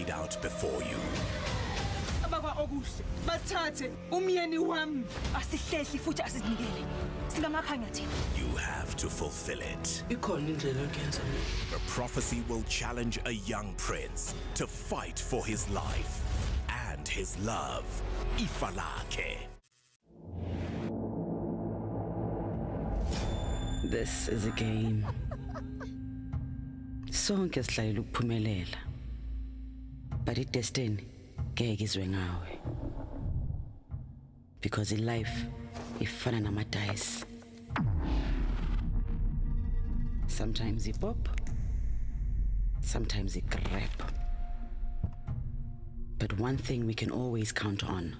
laid out before you. You have to fulfill it. A prophecy will challenge a young prince to fight for his life and his love. Ifalake. This is a game. Sonke sihlayela ukuphumelela. But idestiny ngeke izwe ngawe. Because in life ifana nama-dice. Sometimes you pop, sometimes you grab. But one thing we can always count on.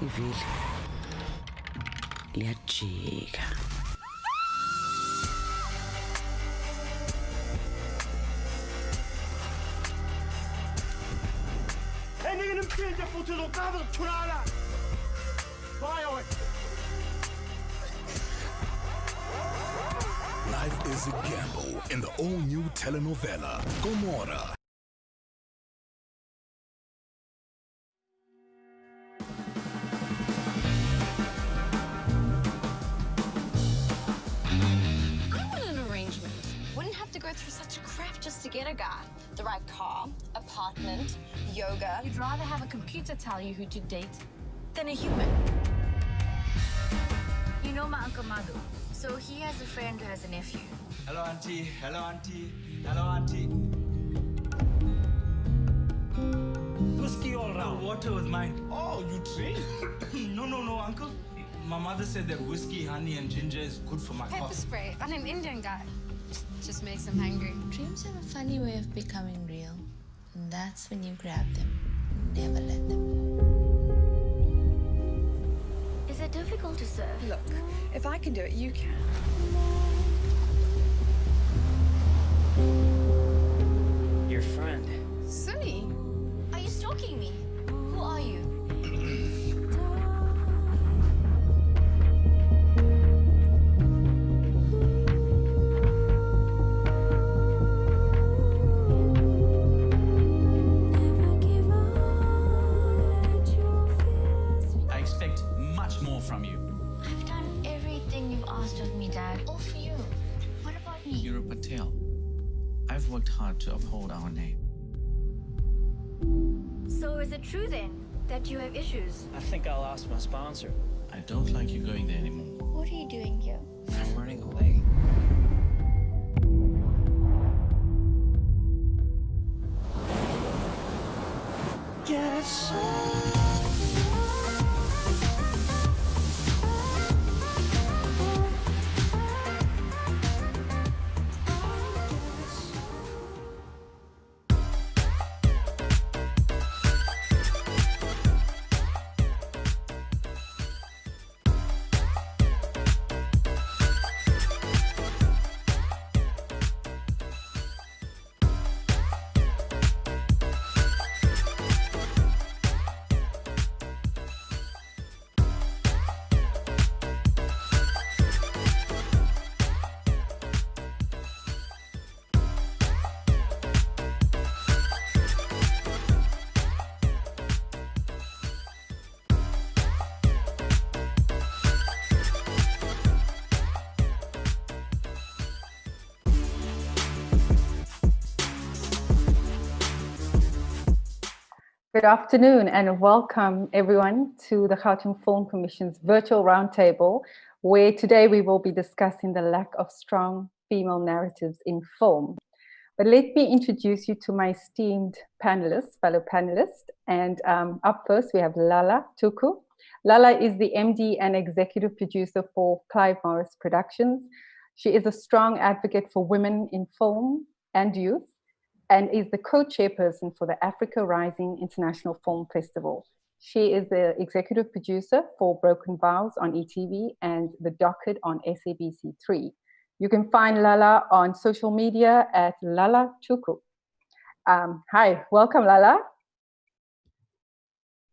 Ivili liyajika. Life is a gamble in the all-new telenovela, Gomorrah. Go through such crap just to get a guy. The right car, apartment, yoga. You'd rather have a computer tell you who to date than a human. You know my Uncle Madhu, so he has a friend who has a nephew. Hello, auntie. Hello, auntie. Hello, auntie. Whiskey all round. Water with mine. Oh, you drink? No, uncle. My mother said that whiskey, honey, and ginger is good for my Pepper cough. spray on an Indian guy. Just makes him hungry. Dreams have a funny way of becoming real. And that's when you grab them. Never let them go. Is it difficult to serve? Look, if I can do it, you can. Your friend. Sunny, are you stalking me? Who are you? From you. I've done everything you've asked of me, Dad. All for you. What about me? You're a Patel. I've worked hard to uphold our name. So is it true then that you have issues? I think I'll ask my sponsor. I don't like you going there anymore. What are you doing here? I'm running away. Yes. Good afternoon and welcome everyone to the Gauteng Film Commission's virtual roundtable, where today we will be discussing the lack of strong female narratives in film. But let me introduce you to my esteemed panelists, fellow panelists. And up first, we have Lala Tuku. Lala is the MD and executive producer for Clive Morris Productions. She is a strong advocate for women in film and youth, and is the co-chairperson for the Africa Rising International Film Festival. She is the executive producer for Broken Vows on ETV and The Docket on SABC3. You can find Lala on social media at Lala Tuku. Hi, welcome Lala.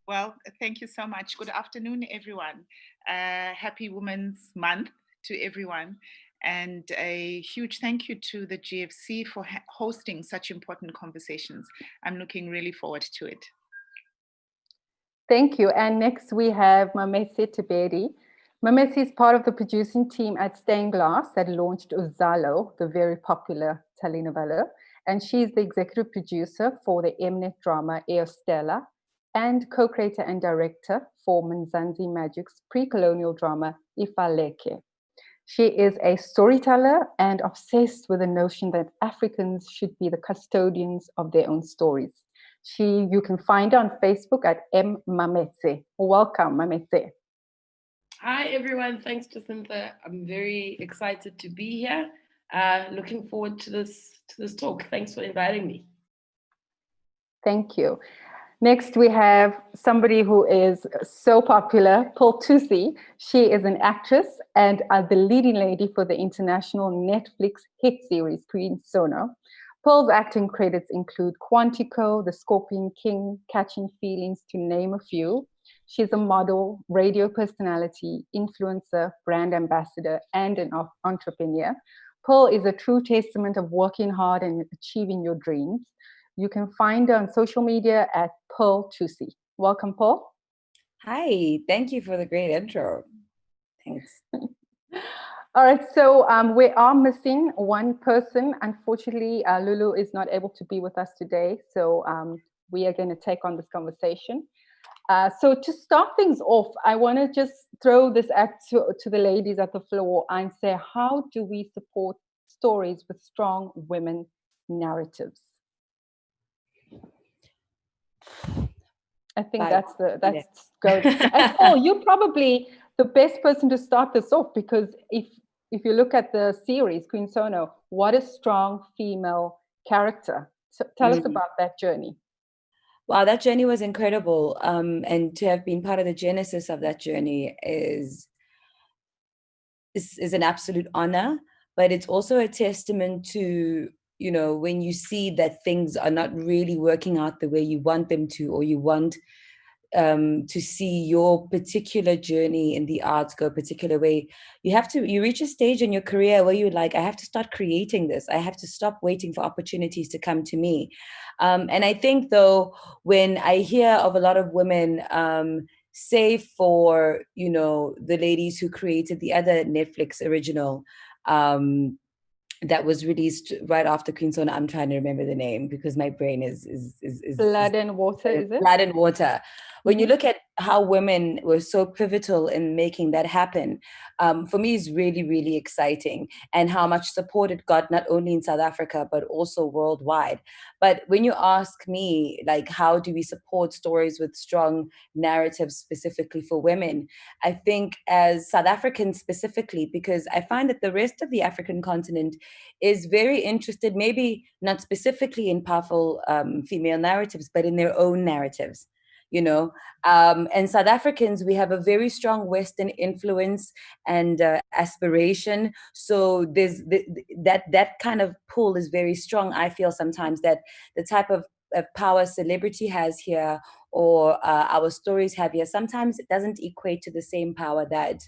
Well, thank you so much. Good afternoon, everyone. Happy Women's Month to everyone. And a huge thank you to the GFC for hosting such important conversations. I'm looking really forward to it. Thank you. And next we have Mametse Tibedi. Mametse is part of the producing team at Stained Glass that launched Uzalo, the very popular telenovela. And she's the executive producer for the Mnet drama Eostella and co-creator and director for Mzansi Magic's pre-colonial drama Ifaleke. She is a storyteller and obsessed with the notion that Africans should be the custodians of their own stories. You can find her on Facebook at M. Mametse. Welcome, Mametse. Hi, everyone. Thanks, Jacinta. I'm very excited to be here. Looking forward to this talk. Thanks for inviting me. Thank you. Next, we have somebody who is so popular, Tussie. She is an actress and the leading lady for the international Netflix hit series Queen Sono. Pearl's acting credits include Quantico, The Scorpion King, Catching Feelings, to name a few. She's a model, radio personality, influencer, brand ambassador, and an entrepreneur. Pearl is a true testament of working hard and achieving your dreams. You can find her on social media at Pearl Tussie. Welcome, Pearl. Hi, thank you for the great intro. Thanks. All right, so we are missing one person. Unfortunately, Lulu is not able to be with us today, so we are going to take on this conversation. So to start things off, I want to just throw this to the ladies at the floor and say, how do we support stories with strong women narratives? I think that's good. And Paul, you're probably the best person to start this off, because if you look at the series Queen Sono, what a strong female character. So tell us about that journey. Wow, that journey was incredible. And to have been part of the genesis of that journey is an absolute honor, but it's also a testament to, you know, when you see that things are not really working out the way you want them to, or you want to see your particular journey in the arts go a particular way, you reach a stage in your career where you're like, I have to start creating this. I have to stop waiting for opportunities to come to me. And I think, though, when I hear of a lot of women, save for, you know, the ladies who created the other Netflix original, that was released right after Queen Sono. I'm trying to remember the name because my brain is Blood and Water, is it? Blood and Water. When you look at how women were so pivotal in making that happen, for me is really, really exciting, and how much support it got, not only in South Africa, but also worldwide. But when you ask me, like, how do we support stories with strong narratives specifically for women? I think as South Africans specifically, because I find that the rest of the African continent is very interested, maybe not specifically in powerful female narratives, but in their own narratives. You know, and South Africans, we have a very strong Western influence and aspiration. So there's that kind of pull is very strong. I feel sometimes that the type of power celebrity has here, or our stories have here, sometimes it doesn't equate to the same power that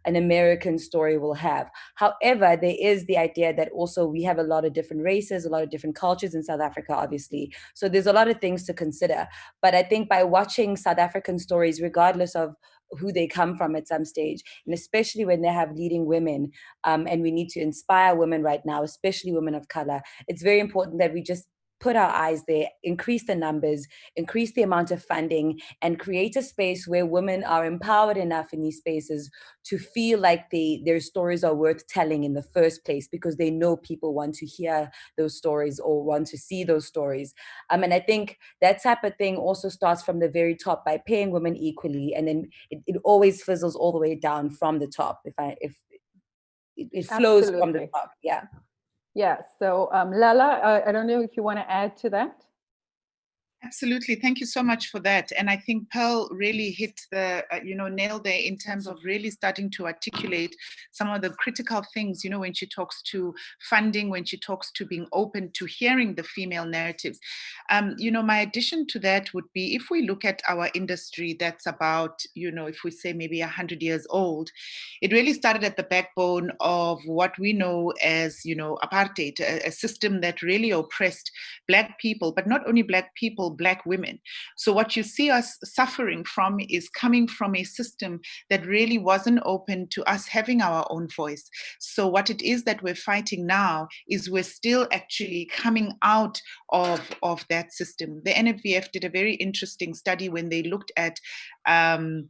an American story will have. However, there is the idea that also we have a lot of different races, a lot of different cultures in South Africa, obviously. So there's a lot of things to consider. But I think by watching South African stories, regardless of who they come from at some stage, and especially when they have leading women, and we need to inspire women right now, especially women of color, it's very important that we just put our eyes there, increase the numbers, increase the amount of funding, and create a space where women are empowered enough in these spaces to feel like their stories are worth telling in the first place, because they know people want to hear those stories or want to see those stories. And I think that type of thing also starts from the very top by paying women equally, and then it always fizzles all the way down from the top. If it flows Absolutely. from the top, yeah. Yeah, so Lala, I don't know if you want to add to that. Absolutely. Thank you so much for that. And I think Pearl really hit the, nail there in terms of really starting to articulate some of the critical things, when she talks to funding, when she talks to being open to hearing the female narratives. My addition to that would be, if we look at our industry that's about, if we say maybe 100 years old, it really started at the backbone of what we know as, apartheid, a system that really oppressed Black people, but not only Black people, Black women. So what you see us suffering from is coming from a system that really wasn't open to us having our own voice. So what it is that we're fighting now is we're still actually coming out of that system. The NFVF did a very interesting study when they looked at the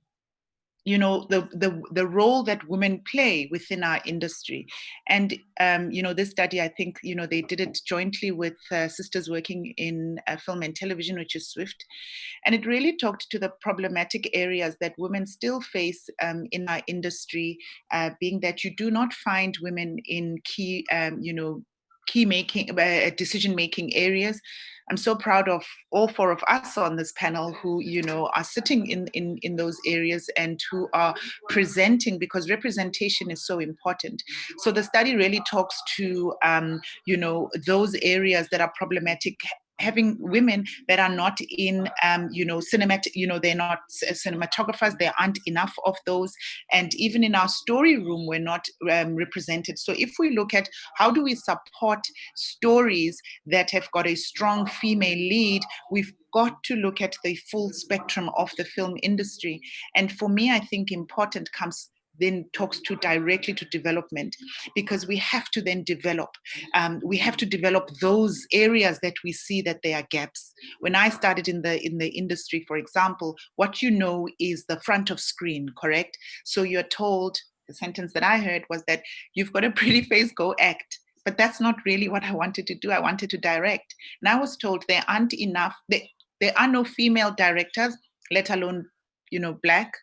role that women play within our industry. And, this study, I think, they did it jointly with sisters working in film and television, which is SWIFT. And it really talked to the problematic areas that women still face in our industry, being that you do not find women in key decision-making areas. I'm so proud of all four of us on this panel who, are sitting in those areas and who are presenting, because representation is so important. So the study really talks to, those areas that are problematic, having women that are not in, cinematic, they're not cinematographers, there aren't enough of those. And even in our story room, we're not represented. So if we look at how do we support stories that have got a strong female lead, we've got to look at the full spectrum of the film industry. And for me, I think important then talks to directly to development, because we have to then develop. We have to develop those areas that we see that there are gaps. When I started in the industry, for example, what is the front of screen, correct? So you're told, the sentence that I heard was that you've got a pretty face, go act. But that's not really what I wanted to do. I wanted to direct. And I was told there aren't enough, there are no female directors, let alone, Black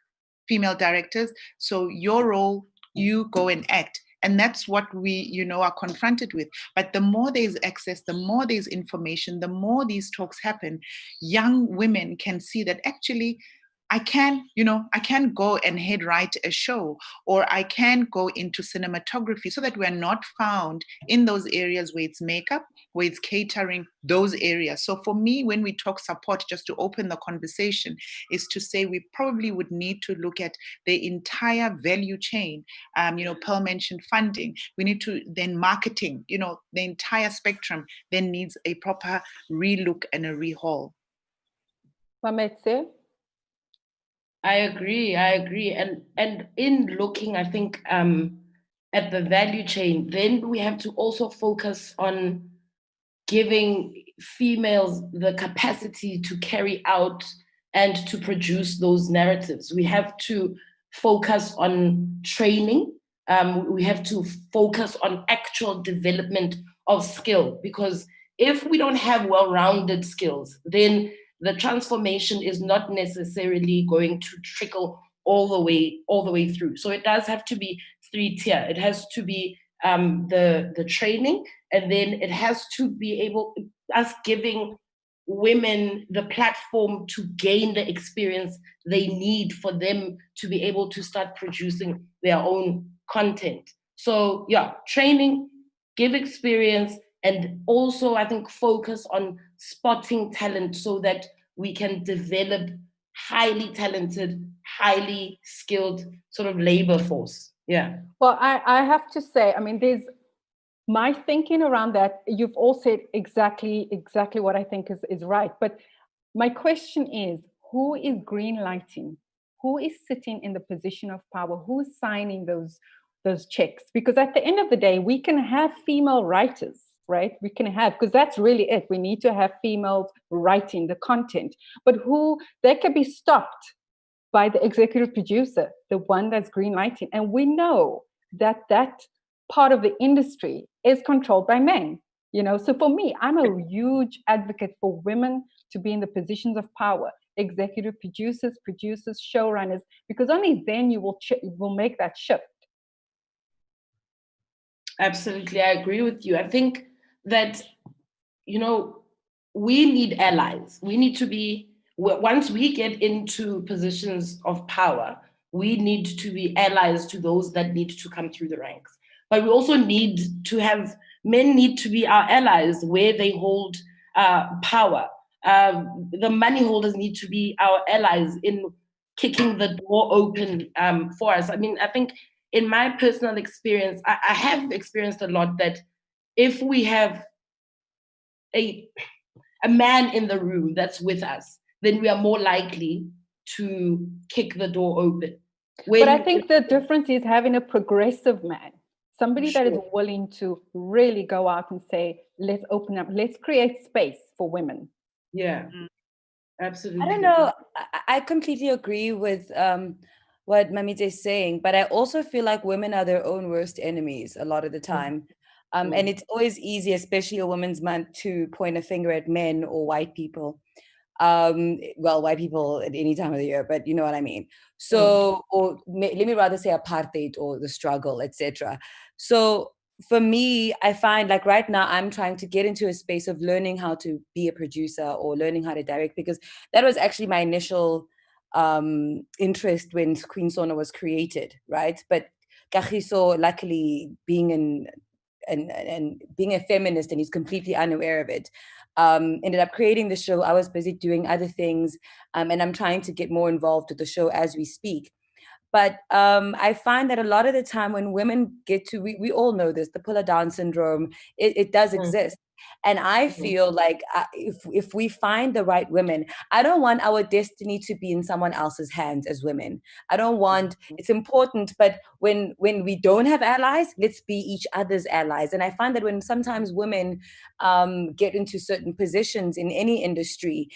female directors. So your role, you go and act. And that's what we, are confronted with. But the more there's access, the more there's information, the more these talks happen, young women can see that actually I can go and head write a show, or I can go into cinematography, so that we're not found in those areas where it's makeup, where it's catering, those areas. So for me, when we talk support, just to open the conversation, is to say we probably would need to look at the entire value chain. Pearl mentioned funding. We need to then marketing, the entire spectrum then needs a proper relook and a rehaul. Mametse? I agree. And in looking, I think, at the value chain, then we have to also focus on giving females the capacity to carry out and to produce those narratives. We have to focus on training. We have to focus on actual development of skill, because if we don't have well-rounded skills, then the transformation is not necessarily going to trickle all the way through. So it does have to be 3-tier. It has to be the training, and then it has to be us giving women the platform to gain the experience they need for them to be able to start producing their own content. So training, give experience, and also I think focus on spotting talent so that we can develop highly talented, highly skilled sort of labor force. Yeah. Well, I have to say, there's my thinking around that. You've all said exactly what I think is right. But my question is, who is green lighting? Who is sitting in the position of power? Who's signing those checks? Because at the end of the day, we can have female writers, right? We can have, because that's really it. We need to have females writing the content, but they can be stopped by the executive producer, the one that's green lighting. And we know that part of the industry is controlled by men, So for me, I'm a huge advocate for women to be in the positions of power, executive producers, showrunners, because only then you will make that shift. Absolutely, I agree with you. I think that, we need allies. We need to be, once we get into positions of power, we need to be allies to those that need to come through the ranks. But we also need to have, men need to be our allies where they hold power. The money holders need to be our allies in kicking the door open for us. I mean, I think in my personal experience, I have experienced a lot that if we have a man in the room that's with us, then we are more likely to kick the door open. But I think the difference is having a progressive man, somebody that is willing to really go out and say, let's open up, let's create space for women. Yeah, absolutely. I don't know. I completely agree with what Mamite is saying, but I also feel like women are their own worst enemies a lot of the time. And it's always easy, especially a Women's Month, to point a finger at men or white people. Well, white people at any time of the year, but you know what I mean. So, or let me rather say apartheid or the struggle, etc. So for me, I find like right now I'm trying to get into a space of learning how to be a producer or learning how to direct, because that was actually my initial interest when Queen Sona was created, right? But Kagiso, luckily being and being a feminist, and he's completely unaware of it, ended up creating the show. I was busy doing other things, and I'm trying to get more involved with the show as we speak. But I find that a lot of the time when women get to, we all know this, the puller down syndrome, it does exist. And I feel like if we find the right women, I don't want our destiny to be in someone else's hands as women. I don't want, it's important, but when we don't have allies, let's be each other's allies. And I find that when sometimes women get into certain positions in any industry,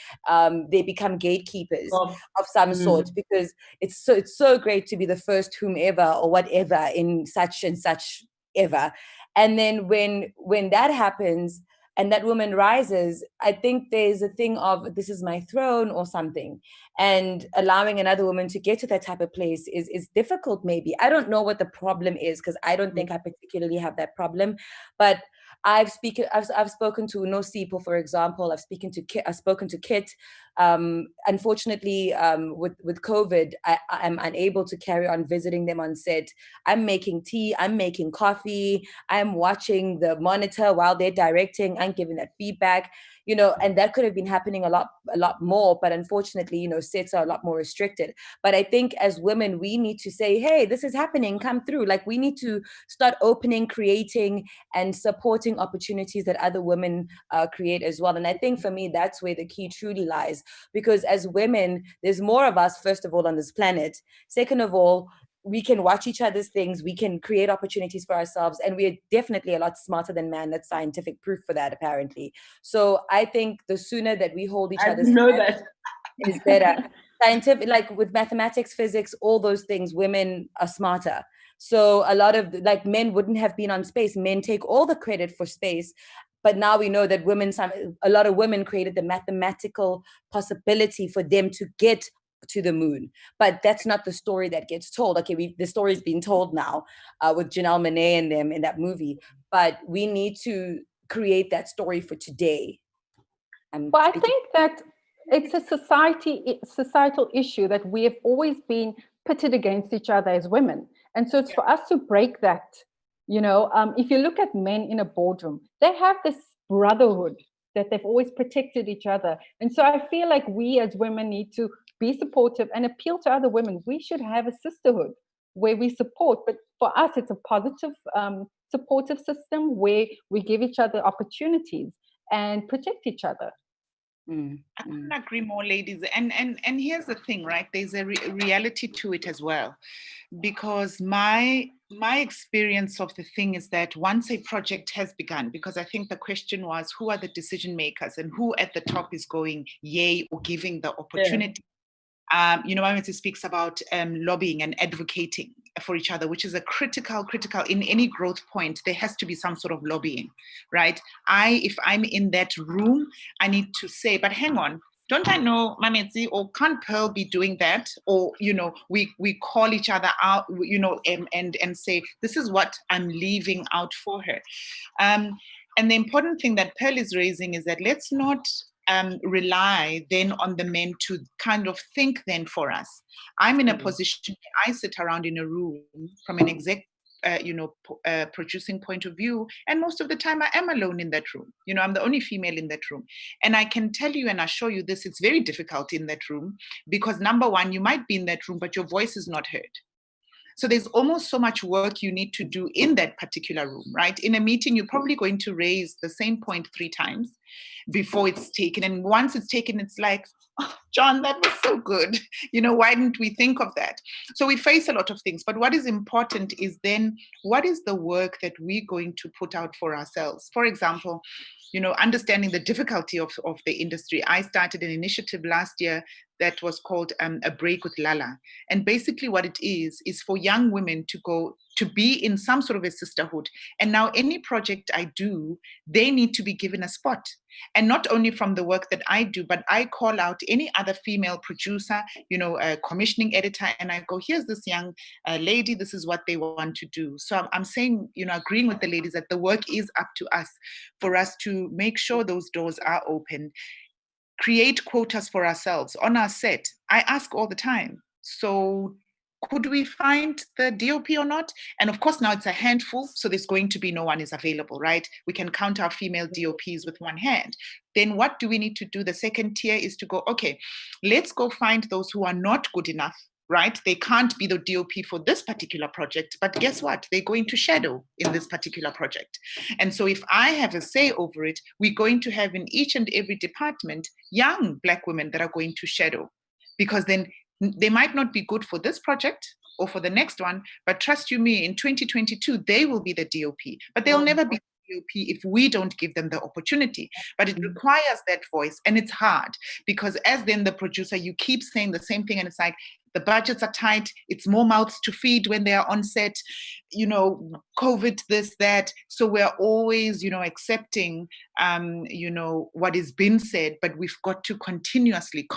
they become gatekeepers of some sort, because it's so great to be the first whomever or whatever in such and such ever. And then when that happens and that woman rises, I think there's a thing of, this is my throne or something. And allowing another woman to get to that type of place is difficult maybe. I don't know what the problem is, because I don't think I particularly have that problem. But I've spoken to Nosipo, for example. I've spoken to Kit. Unfortunately, with COVID, I'm unable to carry on visiting them on set. I'm making tea, I'm making coffee, I'm watching the monitor while they're directing, I'm giving that feedback, and that could have been happening a lot more, but unfortunately, sets are a lot more restricted. But I think as women, we need to say, hey, this is happening, come through. Like, we need to start opening, creating, and supporting opportunities that other women create as well. And I think for me, that's where the key truly lies, because as women, there's more of us, first of all, on this planet. Second of all, we can watch each other's things, we can create opportunities for ourselves, and we're definitely a lot smarter than man. That's scientific proof for that, apparently. So I think the sooner that we hold each other's hands is better. Scientific, like with mathematics, physics, all those things, women are smarter. So a lot of, like, men wouldn't have been on space. Men take all the credit for space. But now we know that a lot of women created the mathematical possibility for them to get to the moon. But that's not the story that gets told. Okay, the story's been told now with Janelle Monáe and them in that movie. But we need to create that story for today. But I think that it's a societal issue that we have always been pitted against each other as women. And so it's for us to break that. If you look at men in a boardroom, they have this brotherhood that they've always protected each other. And so I feel like we as women need to be supportive and appeal to other women. We should have a sisterhood where we support. But for us, it's a positive, supportive system where we give each other opportunities and protect each other. I couldn't agree more, ladies. And here's the thing, right? There's a reality to it as well, because my experience of the thing is that once a project has begun, because I think the question was, who are the decision makers and who at the top is going yay or giving the opportunity? Mamete speaks about lobbying and advocating for each other, which is a critical in any growth point. There has to be some sort of lobbying, right? If I'm in that room, I need to say, but hang on, don't I know Mamete, or can't Pearl be doing that? Or, we call each other out, and say, this is what I'm leaving out for her. And the important thing that Pearl is raising is that let's not rely then on the men to kind of think then for us. I'm in a position, I sit around in a room from an exec, producing point of view, and most of the time I am alone in that room. I'm the only female in that room. And I can tell you and assure you this, it's very difficult in that room because number one, you might be in that room, but your voice is not heard. So there's almost so much work you need to do in that particular room, right? In a meeting, you're probably going to raise the same point 3 times before it's taken. And once it's taken, it's like, oh, John, that was so good. Why didn't we think of that? So we face a lot of things. But what is important is then, what is the work that we're going to put out for ourselves? For example, understanding the difficulty of the industry. I started an initiative last year that was called A Break with Lala. And basically what it is for young women to be in some sort of a sisterhood. And now any project I do, they need to be given a spot. And not only from the work that I do, but I call out any other female producer, a commissioning editor, and I go, here's this young lady, this is what they want to do. So I'm saying, agreeing with the ladies that the work is up to us for us to make sure those doors are open. Create quotas for ourselves on our set. I ask all the time, so could we find the DOP or not? And of course, now it's a handful, so there's going to be no one is available, right? We can count our female DOPs with one hand. Then what do we need to do? The second tier is to go, okay, let's go find those who are not good enough, right? They can't be the DOP for this particular project, but guess what? They're going to shadow in this particular project. And so if I have a say over it, we're going to have in each and every department, young Black women that are going to shadow, because then they might not be good for this project or for the next one, but trust you me, in 2022, they will be the DOP, but they'll never be DOP if we don't give them the opportunity. But it requires that voice, and it's hard because as then the producer, you keep saying the same thing, and it's like, the budgets are tight, it's more mouths to feed when they are on set, COVID, this, that. So we're always, accepting, what is being said, but we've got to continuously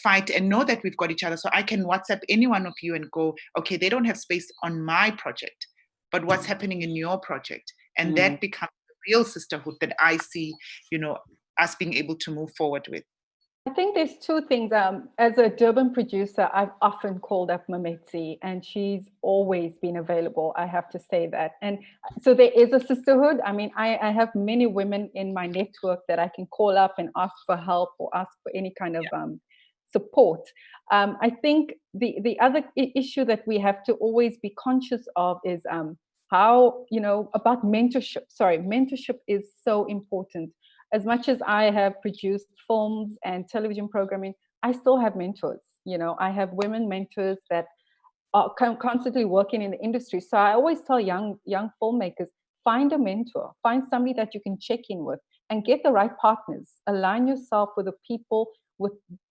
fight and know that we've got each other. So I can WhatsApp any one of you and go, okay, they don't have space on my project, but what's happening in your project? And that becomes the real sisterhood that I see, us being able to move forward with. I think there's 2 things. As a Durban producer, I've often called up Mametsi, and she's always been available. I have to say that. And so there is a sisterhood. I mean, I have many women in my network that I can call up and ask for help or ask for any kind of support. I think the other issue that we have to always be conscious of is how, about mentorship. Mentorship is so important. As much as I have produced films and television programming, I still have mentors. I have women mentors that are constantly working in the industry. So I always tell young filmmakers, find a mentor, find somebody that you can check in with, and get the right partners. Align yourself with the people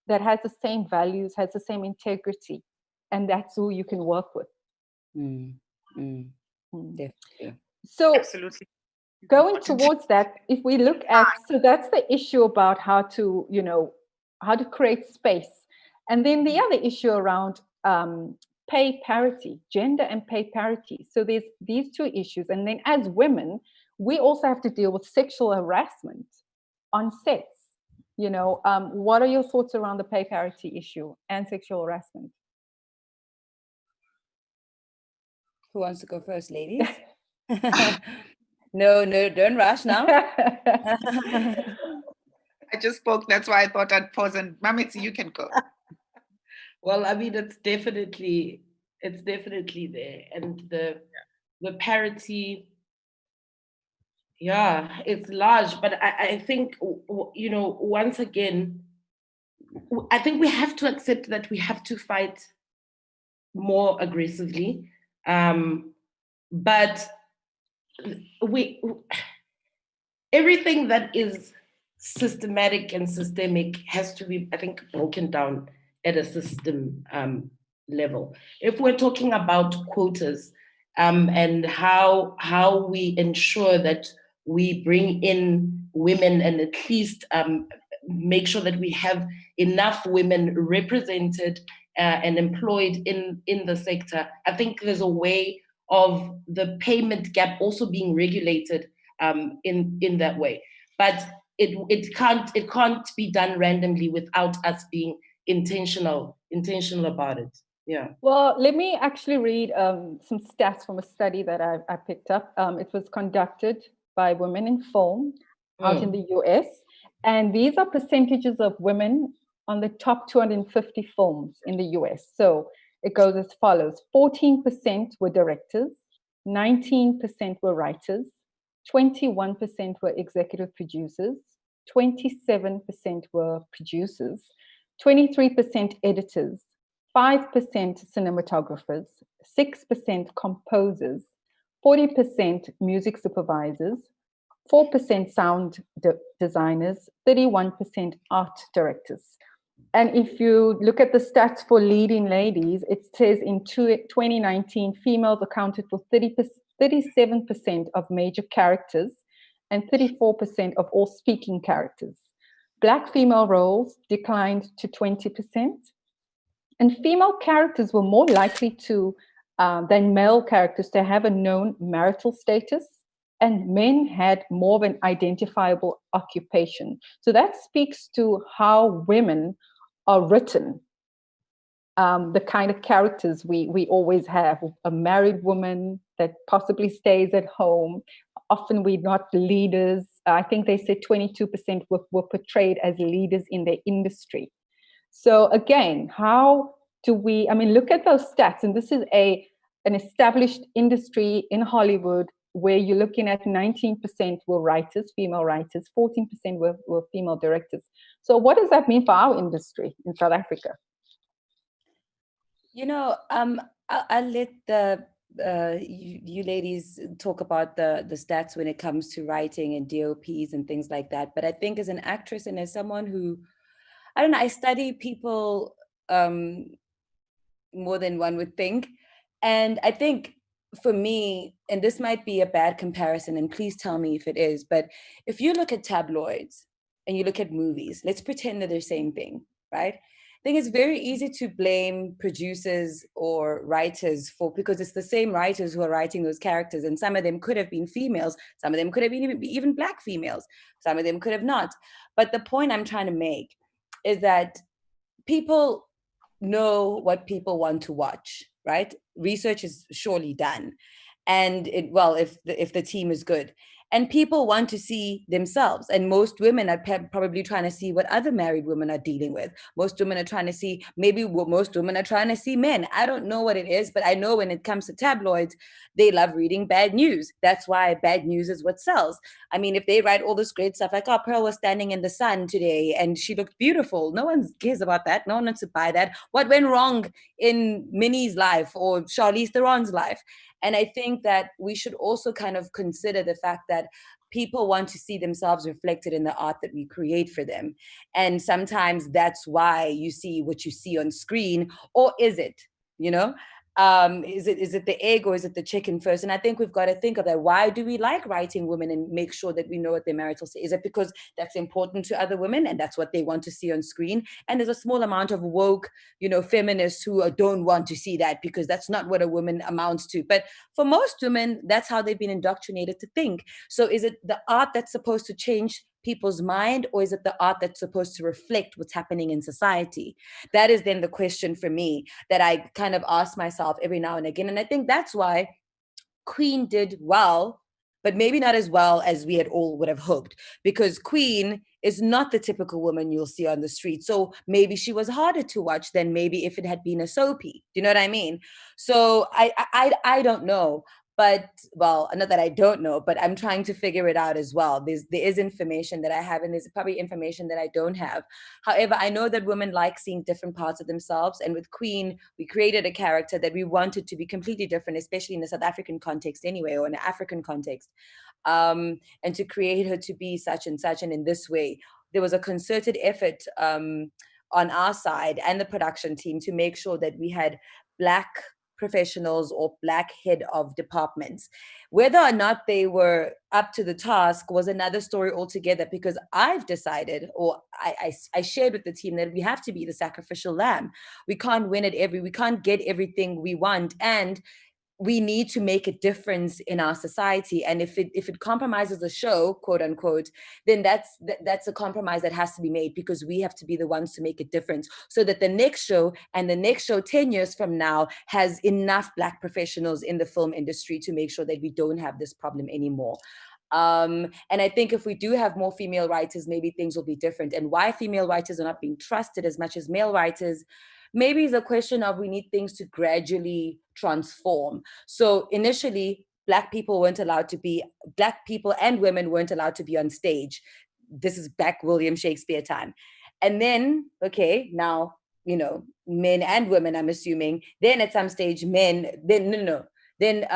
that has the same values, has the same integrity, and that's who you can work with. Definitely. So absolutely. Going towards that, if we look at, so that's the issue about how to create space. And then the other issue around pay parity, gender and pay parity. So there's these 2 issues. And then as women, we also have to deal with sexual harassment on sets. What are your thoughts around the pay parity issue and sexual harassment? Who wants to go first, ladies? No, don't rush now. I just spoke, that's why I thought I'd pause, and Mametsi, you can go. Well, I mean, it's definitely there, and the parity, it's large. But I think once again, I think we have to accept that we have to fight more aggressively, but everything that is systematic and systemic has to be, I think, broken down at a system level. If we're talking about quotas and how we ensure that we bring in women and at least make sure that we have enough women represented and employed in the sector, I think there's a way of the payment gap also being regulated in that way. But it can't be done randomly without us being intentional about it. Yeah. Well, let me actually read some stats from a study that I picked up. It was conducted by Women in Film out in the US. And these are percentages of women on the top 250 films in the US. So it goes as follows. 14% were directors, 19% were writers, 21% were executive producers, 27% were producers, 23% editors, 5% cinematographers, 6% composers, 40% music supervisors, 4% sound designers, 31% art directors. And if you look at the stats for leading ladies, it says in 2019, females accounted for 37% of major characters and 34% of all speaking characters. Black female roles declined to 20%. And female characters were more likely to than male characters to have a known marital status, and men had more of an identifiable occupation. So that speaks to how women are written, the kind of characters we always have. A married woman that possibly stays at home. Often we're not leaders. I think they said 22% were portrayed as leaders in their industry. So again, how do we, look at those stats, and this is an established industry in Hollywood where you're looking at 19% were writers, female writers, 14% were female directors. So what does that mean for our industry in South Africa? I'll let you ladies talk about the stats when it comes to writing and DOPs and things like that. But I think as an actress and as someone who, I don't know, I study people more than one would think. And I think for me, and this might be a bad comparison, and please tell me if it is, but if you look at tabloids and you look at movies, let's pretend that they're the same thing, right? I think it's very easy to blame producers or writers because it's the same writers who are writing those characters, and some of them could have been females, some of them could have been even Black females, some of them could have not. But the point I'm trying to make is that people know what people want to watch, right? Research is surely done, and if the team is good, and people want to see themselves, and most women are probably trying to see what other married women are dealing with. Most women are trying to see, most women are trying to see men. I don't know what it is, but I know when it comes to tabloids, they love reading bad news. That's why bad news is what sells. I mean, if they write all this great stuff like, oh, Pearl was standing in the sun today and she looked beautiful, no one cares about that. No one wants to buy that. What went wrong in Minnie's life or Charlize Theron's life? And I think that we should also kind of consider the fact that people want to see themselves reflected in the art that we create for them. And sometimes that's why you see what you see on screen. Or is it, is it the egg or is it the chicken first? And I think we've got to think of that. Why do we like writing women and make sure that we know what their marital status is? Is it because that's important to other women and that's what they want to see on screen? And there's a small amount of woke, feminists who don't want to see that because that's not what a woman amounts to. But for most women, that's how they've been indoctrinated to think. So is it the art that's supposed to change people's mind, or is it the art that's supposed to reflect what's happening in society? That is then the question for me that I kind of ask myself every now and again. And I think that's why Queen did well, but maybe not as well as we had all would have hoped, because Queen is not the typical woman you'll see on the street. So maybe she was harder to watch than maybe if it had been a soapy. Do you know what I mean? So I don't know. But, well, not that I don't know, but I'm trying to figure it out as well. There is information that I have, and there's probably information that I don't have. However, I know that women like seeing different parts of themselves. And with Queen, we created a character that we wanted to be completely different, especially in a South African context anyway, or in an African context. And to create her to be such and such, and in this way, there was a concerted effort on our side and the production team to make sure that we had Black professionals or Black head of departments. Whether or not they were up to the task was another story altogether, because I've decided, or I shared with the team, that we have to be the sacrificial lamb. We can't get everything we want, and we need to make a difference in our society, and if it compromises the show, quote unquote, then that's a compromise that has to be made, because we have to be the ones to make a difference, so that the next show and the next show 10 years from now has enough Black professionals in the film industry to make sure that we don't have this problem anymore. And I think if we do have more female writers, maybe things will be different. And why female writers are not being trusted as much as male writers, maybe it's a question of we need things to gradually transform. So initially, Black people and women weren't allowed to be on stage. This is back William Shakespeare time. And then, okay, now, men and women, I'm assuming, then at some stage, then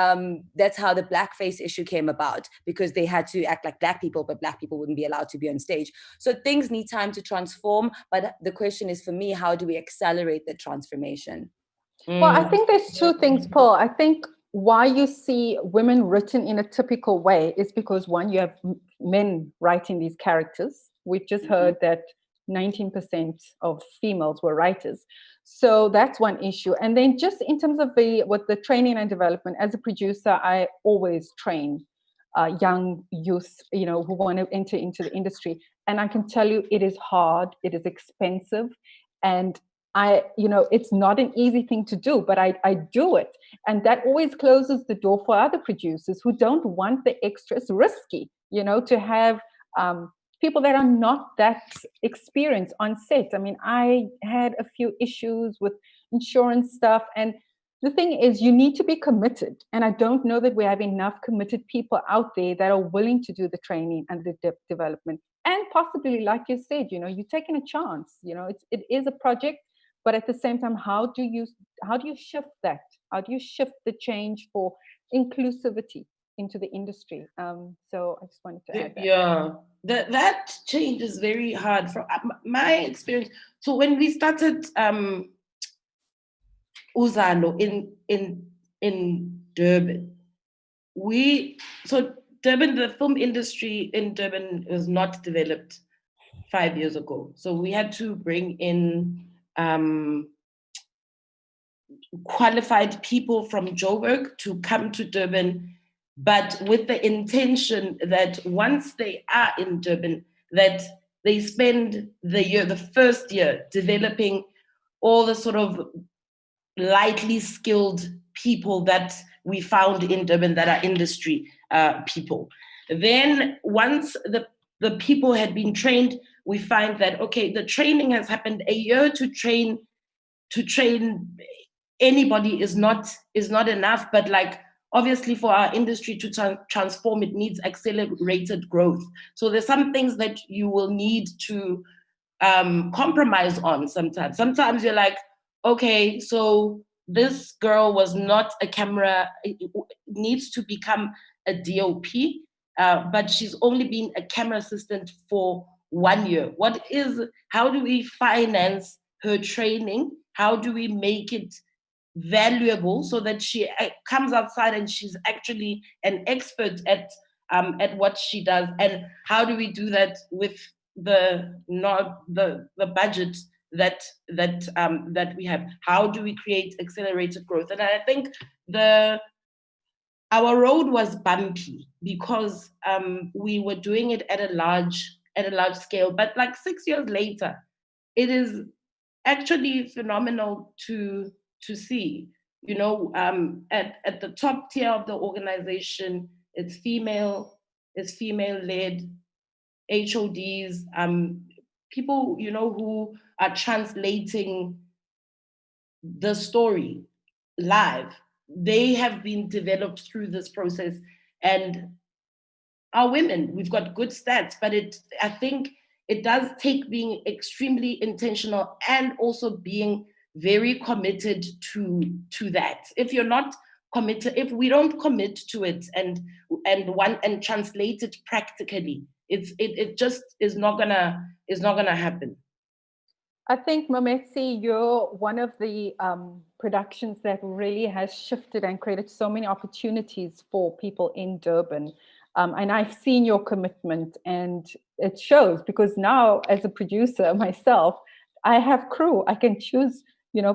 that's how the blackface issue came about, because they had to act like Black people, but Black people wouldn't be allowed to be on stage. So things need time to transform. But the question is, for me, how do we accelerate the transformation? Well, I think there's two things, Paul. I think why you see women written in a typical way is because, one, you have men writing these characters. We've just heard that 19% of females were writers. So that's one issue. And then just in terms of with the training and development, as a producer, I always train young youth, who want to enter into the industry. And I can tell you, it is hard, it is expensive, and it's not an easy thing to do, but I do it. And that always closes the door for other producers who don't want the extras risky, to have people that are not that experienced on set. I mean, I had a few issues with insurance stuff. And the thing is, you need to be committed. And I don't know that we have enough committed people out there that are willing to do the training and the development. And possibly, like you said, you're taking a chance. It is a project, but at the same time, how do you shift that? How do you shift the change for inclusivity into the industry? So I just wanted to add that. Yeah, that change is very hard from my experience. So when we started Uzalo in Durban, Durban, the film industry in Durban was not developed 5 years ago. So we had to bring in qualified people from Joburg to come to Durban, but with the intention that once they are in Durban, that they spend the first year developing all the sort of lightly skilled people that we found in Durban that are industry people. Then once the people had been trained, we find that, okay, the training has happened. A year to train anybody is not enough, but like, obviously for our industry to transform, it needs accelerated growth. So there's some things that you will need to compromise on sometimes. Sometimes you're like, okay, so this girl was not a camera, needs to become a DOP, but she's only been a camera assistant for 1 year. How do we finance her training? How do we make it valuable so that she comes outside and she's actually an expert at what she does? And how do we do that with the budget that we have? How do we create accelerated growth? And I think our road was bumpy because we were doing it at a large scale. But like 6 years later, it is actually phenomenal to see. At the top tier of the organization, it's female-led, HODs, people, who are translating the story live. They have been developed through this process, and our women, we've got good stats, but I think it does take being extremely intentional and also being very committed to that. If you're not committed, if we don't commit to it and translate it practically, it just is not gonna happen. I think, Mametsi, you're one of the productions that really has shifted and created so many opportunities for people in Durban. And I've seen your commitment, and it shows, because now as a producer myself, I have crew. I can choose,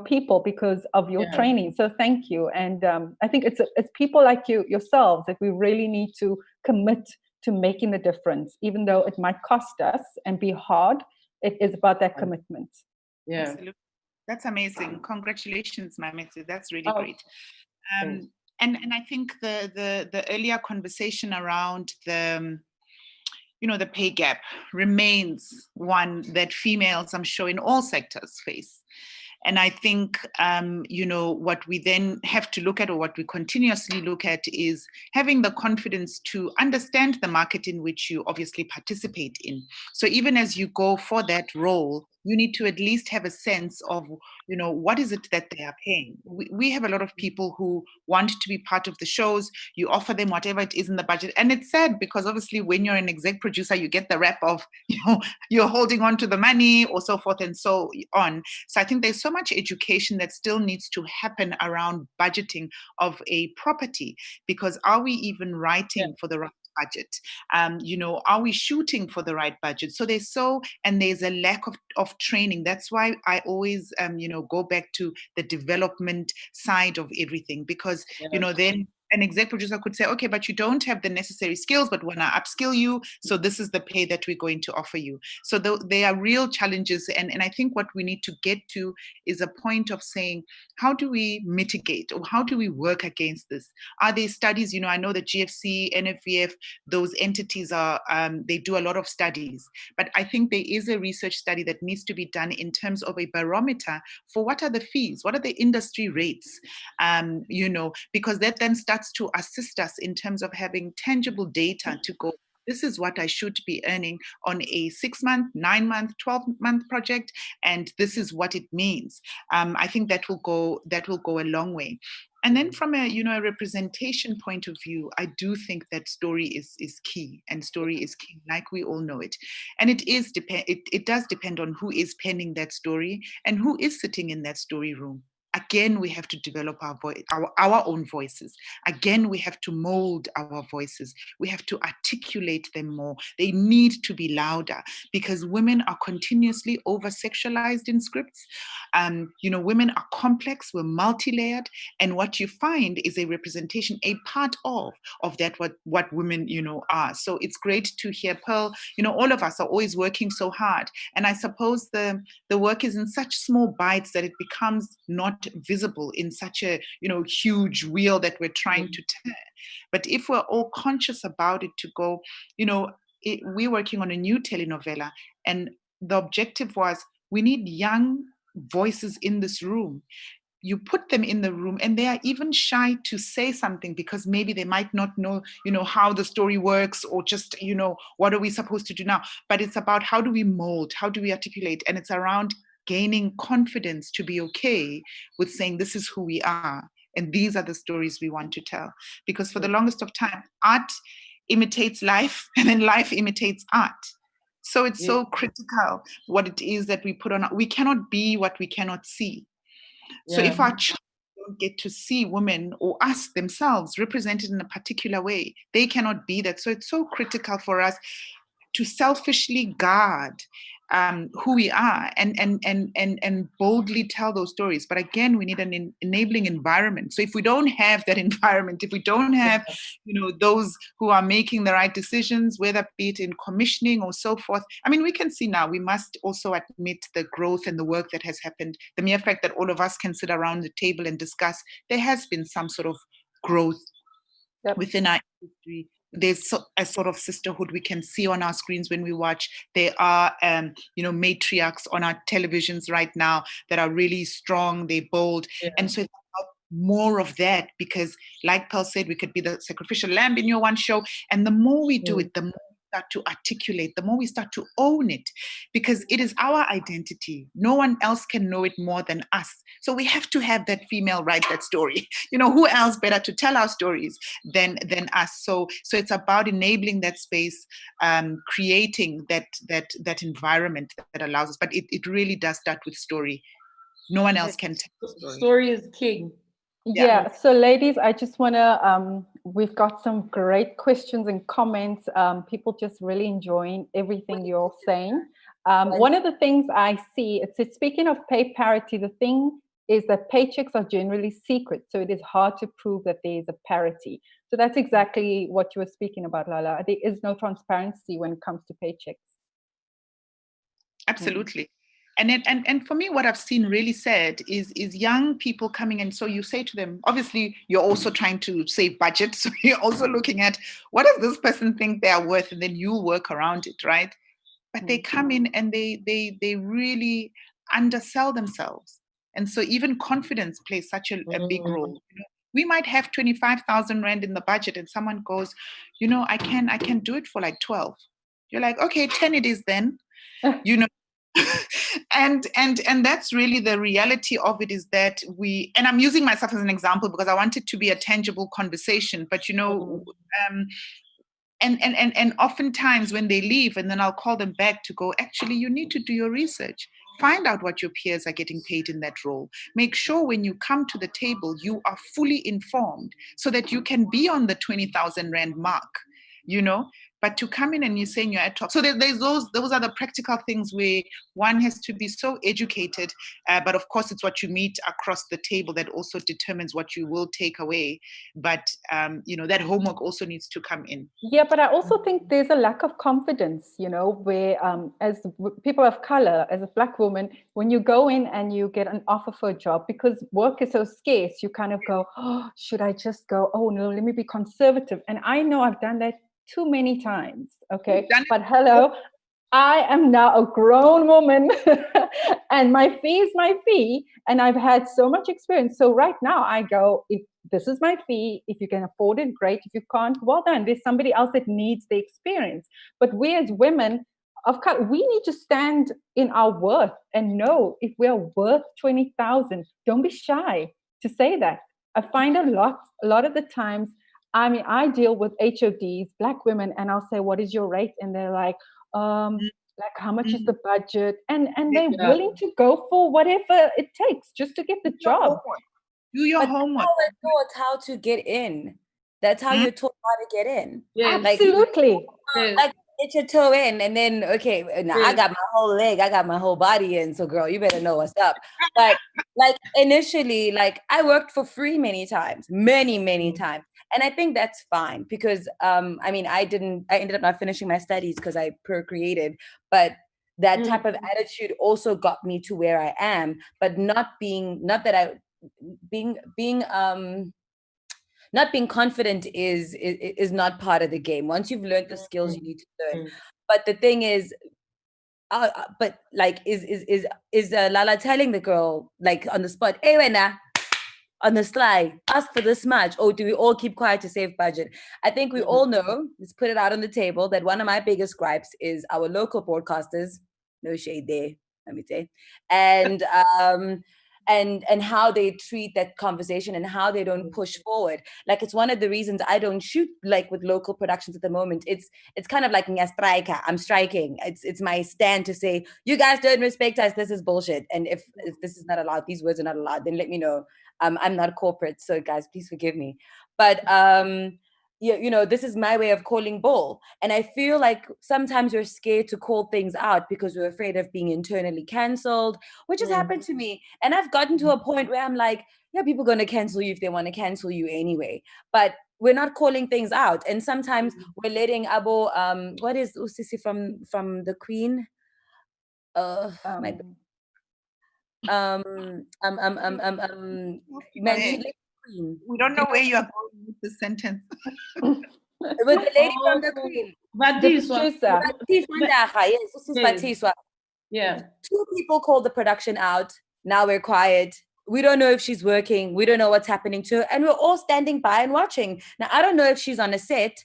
people because of your Yeah. training. So thank you. And I think it's people like yourselves that we really need to commit to making the difference, even though it might cost us and be hard. It is about that commitment. Yeah. Absolutely. That's amazing. Congratulations, Mamethu. That's really great. Thanks. And I think the earlier conversation around the the pay gap remains one that females, I'm sure, in all sectors face. And I think, what we then have to look at, or what we continuously look at, is having the confidence to understand the market in which you obviously participate in. So even as you go for that role, you need to at least have a sense of, what is it that they are paying. We have a lot of people who want to be part of the shows. You offer them whatever it is in the budget. And it's sad because obviously when you're an exec producer, you get the rap of, you're holding on to the money or so forth and so on. So I think there's so much education that still needs to happen around budgeting of a property, because are we even writing for the right budget? Are we shooting for the right budget? So there's a lack of training. That's why I always go back to the development side of everything, because then an exec producer could say, okay, but you don't have the necessary skills, but we're going to upskill you, so this is the pay that we're going to offer you. So there are real challenges, and I think what we need to get to is a point of saying, how do we mitigate, or how do we work against this? Are there studies? I know that GFC, NFVF, those entities are, they do a lot of studies, but I think there is a research study that needs to be done in terms of a barometer for what are the fees, what are the industry rates, because that then starts to assist us in terms of having tangible data to go, this is what I should be earning on a 6-month, 9-month, 12-month project, and this is what it means. I think that will go a long way. And then from a representation point of view, I do think that story is key, and story is king, like we all know it. And it does depend on who is penning that story and who is sitting in that story room. Again, we have to develop our own voices. Again, we have to mold our voices. We have to articulate them more. They need to be louder, because women are continuously over-sexualized in scripts. Women are complex, we're multi-layered, and what you find is a representation, a part of that what women, are. So it's great to hear Pearl. All of us are always working so hard, and I suppose the work is in such small bites that it becomes not visible in such a huge wheel that we're trying to turn. But if we're all conscious about it, to go, we're working on a new telenovela, and the objective was, we need young voices in this room. You put them in the room and they are even shy to say something, because maybe they might not know, how the story works, or just, what are we supposed to do now? But it's about, how do we mold, how do we articulate? And it's around gaining confidence to be okay with saying, this is who we are, and these are the stories we want to tell. Because for the longest of time, art imitates life, and then life imitates art. So it's so critical what it is that we put on. We cannot be what we cannot see. So if our children don't get to see women or us themselves represented in a particular way, they cannot be that. So it's so critical for us to selfishly guard who we are, and boldly tell those stories. But again, we need an enabling environment. So if we don't have that environment, if we don't have those who are making the right decisions, whether be it in commissioning or so forth, I mean, we can see now, we must also admit the growth and the work that has happened. The mere fact that all of us can sit around the table and discuss, there has been some sort of growth within our industry. There's a sort of sisterhood we can see on our screens when we watch. There are, matriarchs on our televisions right now that are really strong, they're bold. And so it's about more of that, because like Pearl said, we could be the sacrificial lamb in your one show. And the more we do it, the more we start to articulate, the more we start to own it, because it is our identity. No one else can know it more than us. So we have to have that female write that story. Who else better to tell our stories than us? So it's about enabling that space, creating that environment that allows us. But it really does start with story. No one else can tell the story. Story is king. Yeah. So ladies, I just want to, we've got some great questions and comments. People just really enjoying everything you're saying. One of the things I see, it's speaking of pay parity, the thing is that paychecks are generally secret, so it is hard to prove that there is a parity. So that's exactly what you were speaking about, Lala. There is no transparency when it comes to paychecks. Absolutely. And for me, what I've seen really sad is young people coming in. So you say to them, obviously, you're also trying to save budget. So you're also looking at what does this person think they are worth, and then you work around it, right? But they come in and they really undersell themselves. And so even confidence plays such a big role. You know, we might have 25,000 Rand in the budget, and someone goes, you know, I can do it for like 12. You're like, okay, 10 it is then. You know, and that's really the reality of it, is that and I'm using myself as an example because I want it to be a tangible conversation, but you know, and oftentimes when they leave, and then I'll call them back to go, actually, you need to do your research. Find out what your peers are getting paid in that role. Make sure when you come to the table, you are fully informed so that you can be on the 20,000 Rand mark, you know. But to come in and you're saying you're at top. So there's those are the practical things where one has to be so educated. But of course, it's what you meet across the table that also determines what you will take away. But, you know, that homework also needs to come in. Yeah, but I also think there's a lack of confidence, you know, where as people of color, as a Black woman, when you go in and you get an offer for a job, because work is so scarce, you kind of go, oh, should I just go? Oh, no, let me be conservative. And I know I've done that too many times. Okay. But hello, I am now a grown woman and my fee is my fee. And I've had so much experience. So right now I go, if this is my fee, if you can afford it, great. If you can't, well done. There's somebody else that needs the experience. But we as women of color, we need to stand in our worth and know if we are worth 20,000. Don't be shy to say that. I find a lot of the times, I mean, I deal with HODs, Black women, and I'll say, what is your rate? And they're like how much is the budget? And they're willing to go for whatever it takes just to get the job. Do your homework. How we're taught how to get in. That's how you're taught how to get in. Yeah, absolutely. Like get your toe in, and then I got my whole leg, I got my whole body in. So girl, you better know what's up. But like initially, like I worked for free many times, many times. And I think that's fine because I mean, I ended up not finishing my studies because I procreated, but that type of attitude also got me to where I am, but not being confident is not part of the game. Once you've learned the skills, you need to learn. But the thing is, but like, is Lala telling the girl like on the spot, hey, Wena, on the sly, ask for this much, or do we all keep quiet to save budget? I think we all know, let's put it out on the table, that one of my biggest gripes is our local broadcasters, no shade there, let me say, and how they treat that conversation and how they don't push forward. Like, it's one of the reasons I don't shoot like with local productions at the moment. It's kind of like a striker. I'm striking. It's my stand to say, you guys don't respect us. This is bullshit. And if this is not allowed, these words are not allowed, then let me know. I'm not corporate, so guys, please forgive me. But you know, this is my way of calling bull. And I feel like sometimes we're scared to call things out because we're afraid of being internally canceled, which has happened to me. And I've gotten to a point where I'm like, yeah, people are going to cancel you if they want to cancel you anyway. But we're not calling things out. And sometimes we're letting Abo, what is Usisi from the Queen? We don't know where you are going with the sentence. With the lady from the Queen. Yeah. 2 people called the production out. Now we're quiet. We don't know if she's working. We don't know what's happening to her. And we're all standing by and watching. Now, I don't know if she's on a set.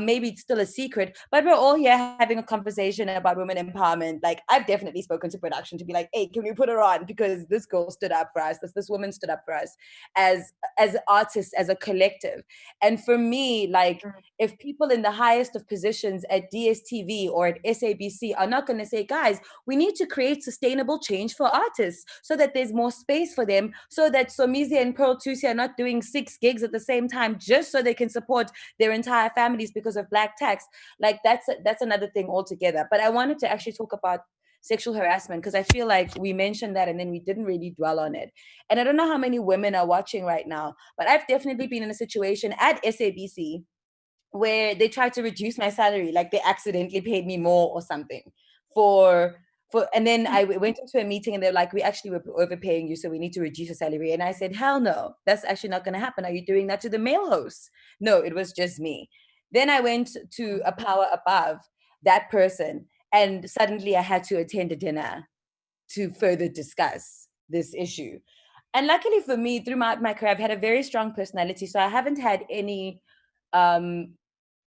Maybe it's still a secret. But we're all here having a conversation about women empowerment. Like, I've definitely spoken to production to be like, hey, can we put her on? Because this girl stood up for us. This woman stood up for us as artists, as a collective. And for me, like, if people in the highest of positions at DSTV or at SABC are not going to say, guys, we need to create sustainable change for artists so that there's more space for them, so that Somizi and Pearl Tussie are not doing 6 gigs at the same time just so they can support their entire families because of Black tax. Like, that's another thing altogether. But I wanted to actually talk about sexual harassment, because I feel like we mentioned that and then we didn't really dwell on it. And I don't know how many women are watching right now, but I've definitely been in a situation at SABC where they tried to reduce my salary, like they accidentally paid me more or something and then I went into a meeting and they're like, we actually were overpaying you, so we need to reduce your salary. And I said, hell no, that's actually not going to happen. Are you doing that to the male hosts? No, it was just me. Then I went to a power above that person, and suddenly I had to attend a dinner to further discuss this issue. And luckily for me, through my career, I've had a very strong personality, so I haven't had any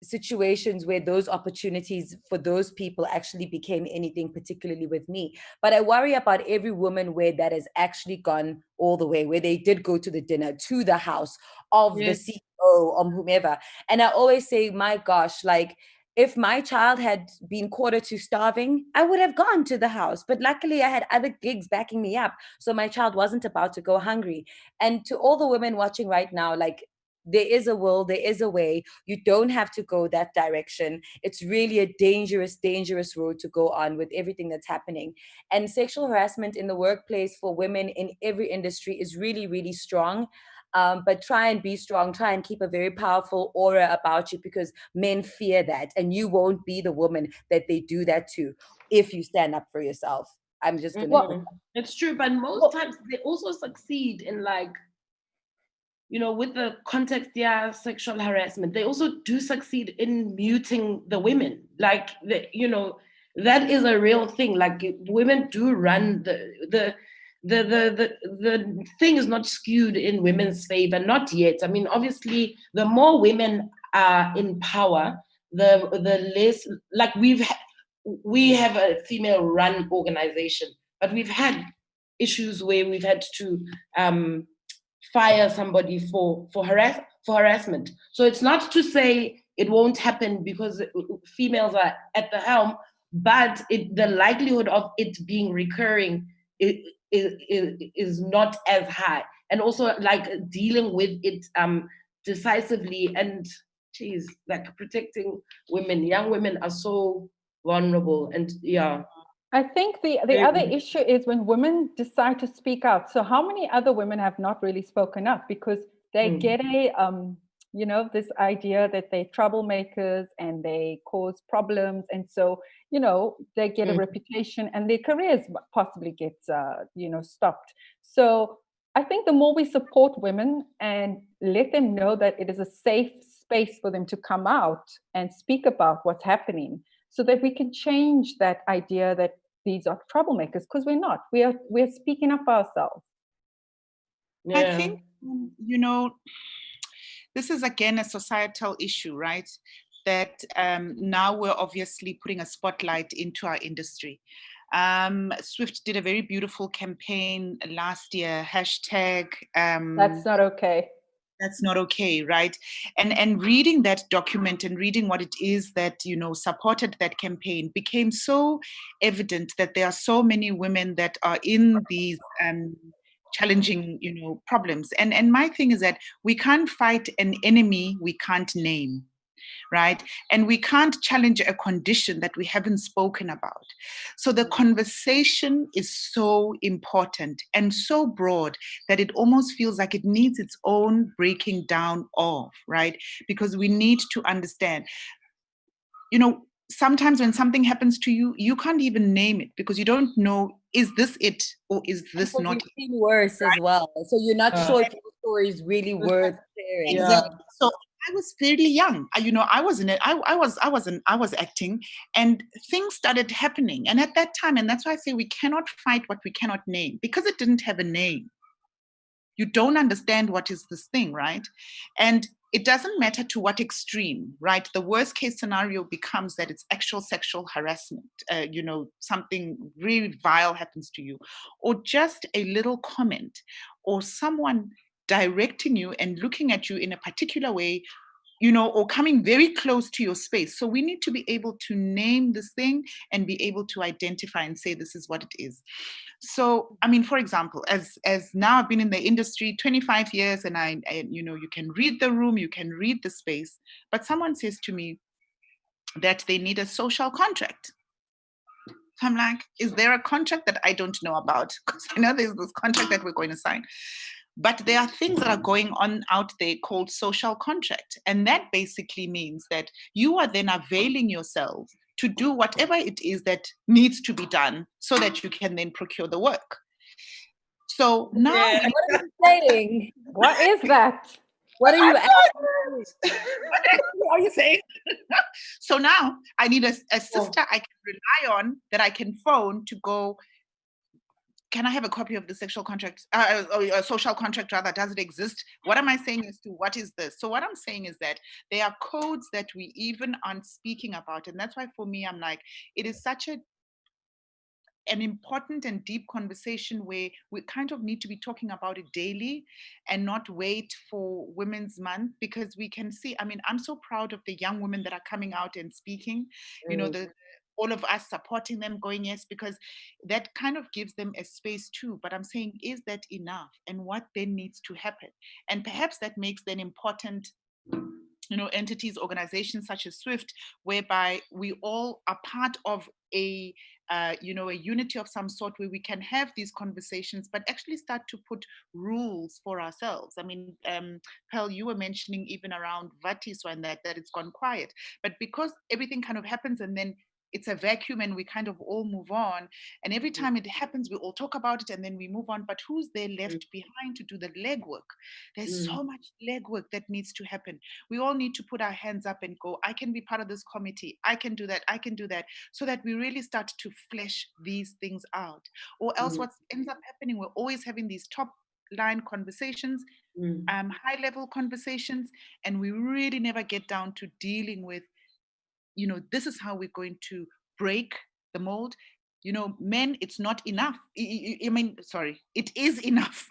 situations where those opportunities for those people actually became anything particularly with me. But I worry about every woman where that has actually gone all the way, where they did go to the dinner, to the house of the CEO or whomever. And I always say, my gosh, like, if my child had been quartered to starving, I would have gone to the house. But luckily, I had other gigs backing me up, so my child wasn't about to go hungry. And to all the women watching right now, like, there is a will, there is a way. You don't have to go that direction. It's really a dangerous, dangerous road to go on with everything that's happening. And sexual harassment in the workplace for women in every industry is really, really strong. But try and be strong, try and keep a very powerful aura about you, because men fear that. And you won't be the woman that they do that to if you stand up for yourself. I'm just going to... It's true, but most times they also succeed in, like, you know, with the context, sexual harassment, they also do succeed in muting the women. Like, you know, that is a real thing. Like, women do run the thing is not skewed in women's favor, not yet. I mean, obviously, the more women are in power, the less, like, we have a female-run organization, but we've had issues where we've had to fire somebody for harassment. So it's not to say it won't happen because females are at the helm, but the likelihood of it being recurring is not as high. And also, like, dealing with it decisively, and geez, like, protecting women, young women are so vulnerable. And I think the other issue is when women decide to speak out. So how many other women have not really spoken up because they get you know, this idea that they're troublemakers and they cause problems, and so, you know, they get a reputation and their careers possibly get you know, stopped. So I think the more we support women and let them know that it is a safe space for them to come out and speak about what's happening, so that we can change that idea that these are troublemakers, because we're not. We're speaking up for ourselves. Yeah. I think, you know, this is again a societal issue, right? That now we're obviously putting a spotlight into our industry. Swift did a very beautiful campaign last year, hashtag That's not okay. That's not okay, right? And reading that document and reading what it is that, you know, supported that campaign became so evident that there are so many women that are in these challenging, you know, problems. And my thing is that we can't fight an enemy we can't name, right? And we can't challenge a condition that we haven't spoken about. So the conversation is so important and so broad that it almost feels like it needs its own breaking down of, right? Because we need to understand, you know, sometimes when something happens to you, you can't even name it because you don't know, is this it or is this not it? You've seen worse as well. So you're not sure if your story is really worth sharing. Exactly. So I was fairly young. You know, I was in it. I was acting, and things started happening. And at that time, and that's why I say we cannot fight what we cannot name, because it didn't have a name. You don't understand what is this thing, right? And it doesn't matter to what extreme, right? The worst case scenario becomes that it's actual sexual harassment. You know, something really vile happens to you, or just a little comment, or someone directing you and looking at you in a particular way, you know, or coming very close to your space. So we need to be able to name this thing and be able to identify and say, this is what it is. So, I mean, for example, as now I've been in the industry 25 years, and I you know, you can read the room, you can read the space, but someone says to me that they need a social contract. So I'm like, is there a contract that I don't know about? Because I know there's this contract that we're going to sign. But there are things that are going on out there called social contract. And that basically means that you are then availing yourself to do whatever it is that needs to be done so that you can then procure the work. So now, what are you saying? What is that? What are you what are you saying? So now I need a sister I can rely on, that I can phone to go, can I have a copy of the sexual contract, a social contract rather? Does it exist? What am I saying as to what is this? So what I'm saying is that there are codes that we even aren't speaking about. And that's why for me, I'm like, it is such an important and deep conversation where we kind of need to be talking about it daily and not wait for Women's Month, because we can see, I mean, I'm so proud of the young women that are coming out and speaking, you know, all of us supporting them, going, yes, because that kind of gives them a space too. But I'm saying, is that enough? And what then needs to happen? And perhaps that makes then important, you know, entities, organizations such as SWIFT, whereby we all are part of a unity of some sort, where we can have these conversations, but actually start to put rules for ourselves. I mean, Pearl, you were mentioning even around Vatiswa and that it's gone quiet, but because everything kind of happens and then it's a vacuum and we kind of all move on. And every time it happens, we all talk about it and then we move on. But who's there left behind to do the legwork? There's so much legwork that needs to happen. We all need to put our hands up and go, I can be part of this committee. I can do that. I can do that. So that we really start to flesh these things out. Or else what ends up happening, we're always having these top line conversations, high level conversations, and we really never get down to dealing with, you know, this is how we're going to break the mold. You know, men, it's not enough. I mean, sorry, it is enough.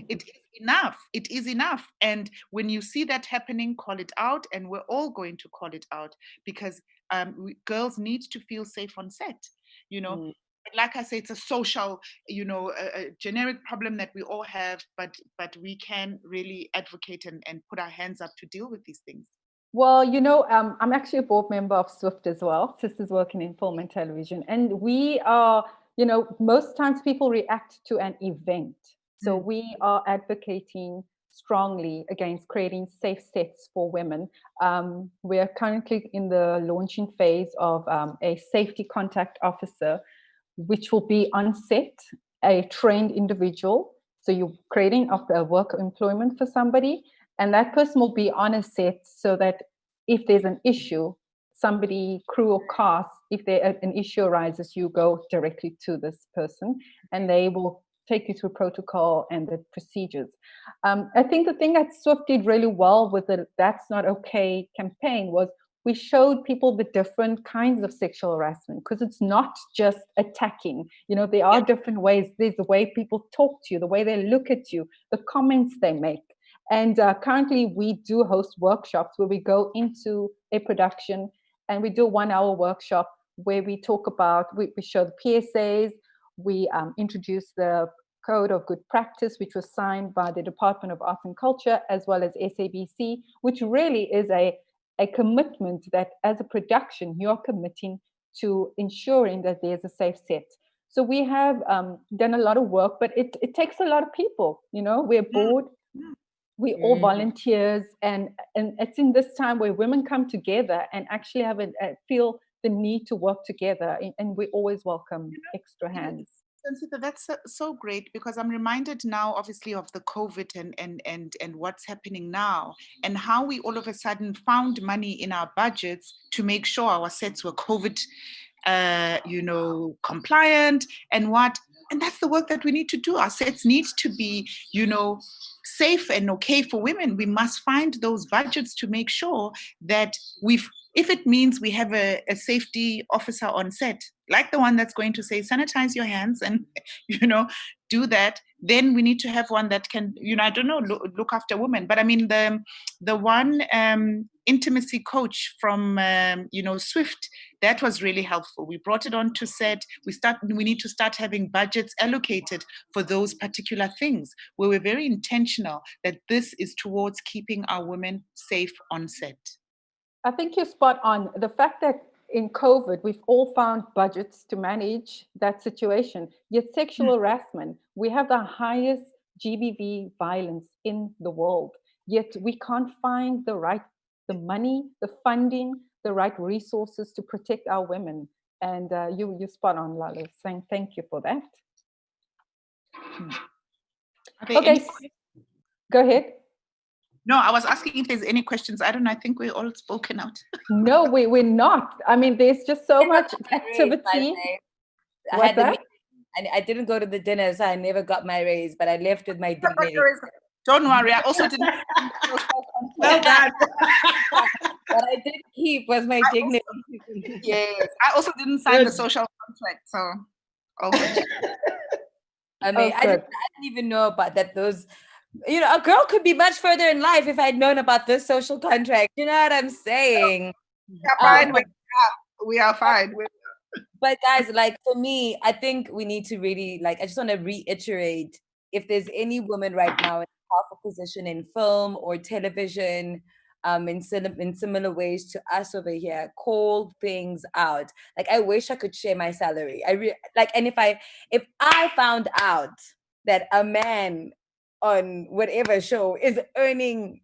It is enough. It is enough. And when you see that happening, call it out, and we're all going to call it out, because girls need to feel safe on set, you know. Like I say, it's a social, you know, a generic problem that we all have, but we can really advocate and put our hands up to deal with these things. Well, you know, I'm actually a board member of SWIFT as well, Sisters Working in Film and Television. And we are, you know, most times people react to an event. So we are advocating strongly against creating safe sets for women. We are currently in the launching phase of a safety contact officer, which will be on set, a trained individual. So you're creating a work employment for somebody, and that person will be on a set so that if there's an issue, somebody, crew or cast, if an issue arises, you go directly to this person and they will take you through protocol and the procedures. I think the thing that SWIFT did really well with the That's Not Okay campaign was we showed people the different kinds of sexual harassment, because it's not just attacking. You know, there are different ways. There's the way people talk to you, the way they look at you, the comments they make. And currently we do host workshops where we go into a production and we do a 1 hour workshop where we talk about, we show the PSAs, we introduce the Code of Good Practice, which was signed by the Department of Arts and Culture, as well as SABC, which really is a commitment that as a production, you're committing to ensuring that there's a safe set. So we have done a lot of work, but it takes a lot of people. You know, we're bored. We all volunteers, and it's in this time where women come together and actually have feel the need to work together, and we always welcome extra hands. That's so great, because I'm reminded now, obviously, of the COVID and what's happening now, and how we all of a sudden found money in our budgets to make sure our sets were COVID, compliant, and that's the work that we need to do. Our sets need to be, safe and okay for women. We must find those budgets to make sure that if it means we have a safety officer on set, like the one that's going to say, sanitize your hands and, do that, then we need to have one that can, look after women. But I mean, the one intimacy coach from, SWIFT, that was really helpful. We brought it on to set. We need to start having budgets allocated for those particular things, where we're very intentional that this is towards keeping our women safe on set. I think you're spot on. The fact that in COVID, we've all found budgets to manage that situation. Yet sexual harassment, we have the highest GBV violence in the world. Yet we can't find the money, the funding, the right resources to protect our women. And you spot on, Lala, saying thank you for that. Okay, go ahead. No, I was asking if there's any questions. I don't know. I think we're all spoken out. No, we're not. I mean, there's just so much activity. What's that? I didn't go to the dinner, so I never got my raise, but I left with my dignity. Don't worry, I also didn't. Well done. What I did keep was my dignity. Yes, I also didn't sign the social contract, so. I mean, I didn't even know about that. Those, you know, a girl could be much further in life if I'd known about this social contract. You know what I'm saying? We are fine. We are fine. But guys, like for me, I think we need to really, like, I just want to reiterate, if there's any woman right now in a powerful position in film or television, in similar ways to us over here, call things out. Like, I wish I could share my salary. And if I found out that a man on whatever show is earning,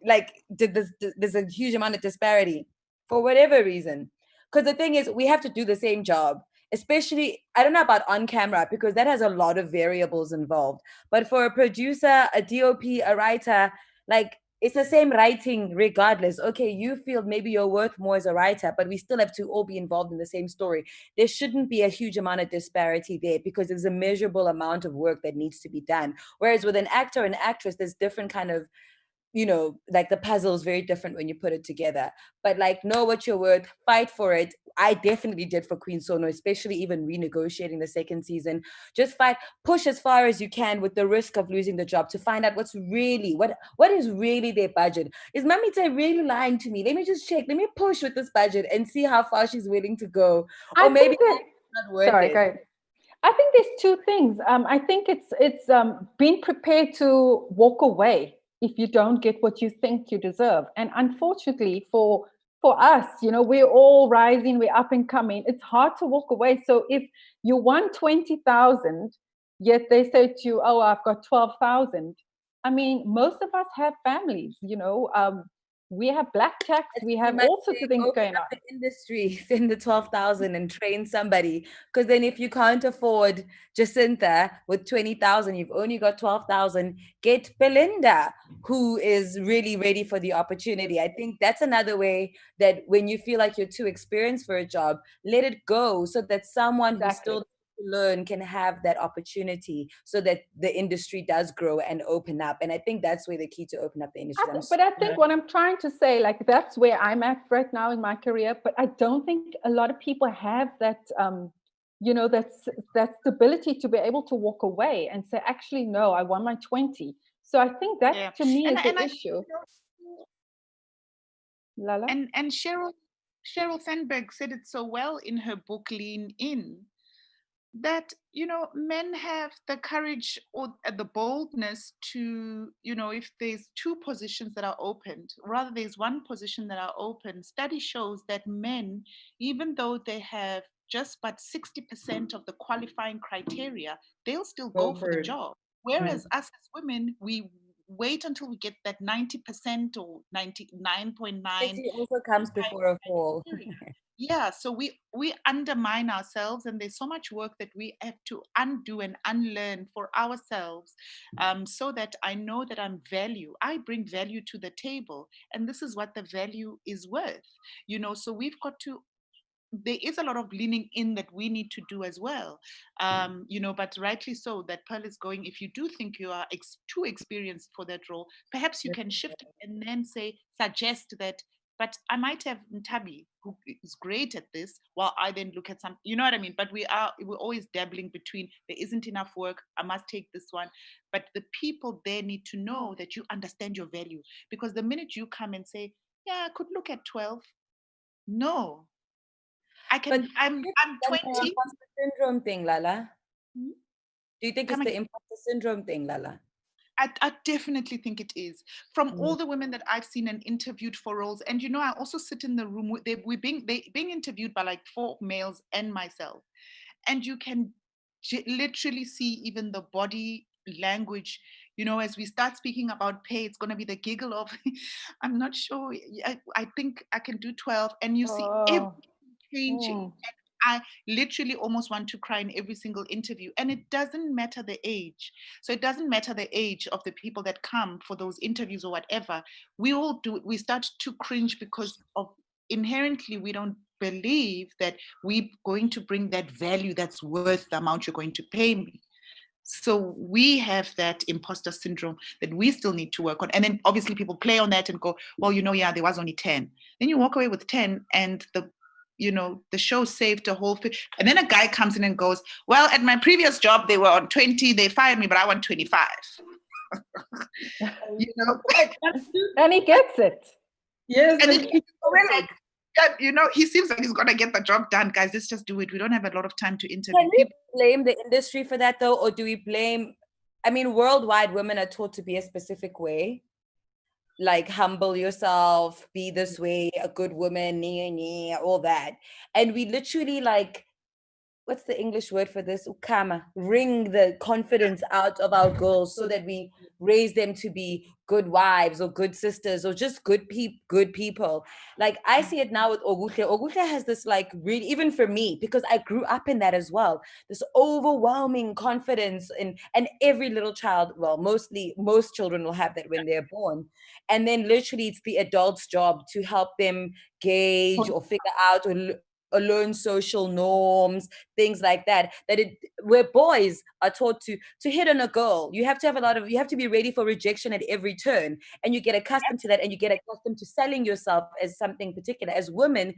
like, there's a huge amount of disparity for whatever reason. Because the thing is, we have to do the same job, especially, I don't know about on camera, because that has a lot of variables involved. But for a producer, a DOP, a writer, like, it's the same writing regardless. Okay, you feel maybe you're worth more as a writer, but we still have to all be involved in the same story. There shouldn't be a huge amount of disparity there because there's a measurable amount of work that needs to be done. Whereas with an actor and actress, there's different kind of, you know, like the puzzle is very different when you put it together. But like, know what you're worth, fight for it. I definitely did for Queen Sono, especially even renegotiating the second season. Just fight, push as far as you can with the risk of losing the job to find out what's really, what is really their budget. Is Mamita really lying to me? Let me just check. Let me push with this budget and see how far she's willing to go. Or maybe it's not worth it. Go ahead. I think there's two things. I think it's being prepared to walk away if you don't get what you think you deserve. And unfortunately for us, you know, we're all rising, we're up and coming. It's hard to walk away. So if you want 20,000, yet they say to you, oh, I've got 12,000. I mean, most of us have families, you know, we have black tax, we have all sorts of things going on. The industry, send the 12,000 and train somebody. Because then if you can't afford Jacinta with 20,000, you've only got 12,000, get Belinda, who is really ready for the opportunity. I think that's another way that when you feel like you're too experienced for a job, let it go so that someone who still learn can have that opportunity so that the industry does grow and open up. And I think that's where the key to open up the industry. I think what I'm trying to say, like, that's where I'm at right now in my career, but I don't think a lot of people have that, you know, that stability to be able to walk away and say, actually, no, I want my 20. So I think that to me is the issue. Lala? And Sheryl Sandberg said it so well in her book, Lean In, that, you know, men have the courage or the boldness to, you know, if there's two positions that are opened, rather there's one position that are open. Study shows that men, even though they have just but 60% of the qualifying criteria, they'll still go for the job. Whereas us as women, we wait until we get that 90% or 99.9. It also comes before a fall. Yeah, so we undermine ourselves, and there's so much work that we have to undo and unlearn for ourselves, so that I know that I bring value to the table, and this is what the value is worth, you know. So we've got to, there is a lot of leaning in that we need to do as well, you know, but rightly so that Pearl is going, if you do think you are too experienced for that role, perhaps you can shift and then suggest that, but I might have Ntabi, who is great at this, while I then look at some, you know what I mean? But we're always dabbling between, there isn't enough work, I must take this one. But the people there need to know that you understand your value. Because the minute you come and say, yeah, I could look at 12. No. I can, but I'm 20. The imposter syndrome thing, Lala. Do you think it's the imposter syndrome thing, Lala? I definitely think it is. From all the women that I've seen and interviewed for roles, and I also sit in the room with we're being interviewed by like 4 males and myself, and you can literally see even the body language. As we start speaking about pay, it's going to be the giggle of, I'm not sure. I think I can do 12, and you see everything changing. I literally almost want to cry in every single interview. And it doesn't matter the age. So it doesn't matter the age of the people that come for those interviews or whatever. We all do. We start to cringe because of inherently we don't believe that we're going to bring that value that's worth the amount you're going to pay me. So we have that imposter syndrome that we still need to work on. And then obviously people play on that and go, well, yeah, there was only 10. Then you walk away with 10 and the show saved a whole thing. And then a guy comes in and goes, well, at my previous job, they were on 20, they fired me, but I want 25. And he gets it. Yes. And then we're like, he seems like he's going to get the job done. Guys, let's just do it. We don't have a lot of time to interview. Can we blame the industry for that though? Or do we blame, worldwide women are taught to be a specific way. Like humble yourself, be this way, a good woman, all that. And we literally what's the English word for this? Ukama, wring the confidence out of our girls so that we raise them to be good wives or good sisters or just good people. Like I see it now with Oguhle. Oguhle has this really, even for me, because I grew up in that as well, this overwhelming confidence and every little child, well, most children will have that when they're born. And then literally it's the adult's job to help them gauge or figure out or learn social norms, things like that. Where boys are taught to hit on a girl, you have to be ready for rejection at every turn, and you get accustomed to that, and you get accustomed to selling yourself as something particular. As women,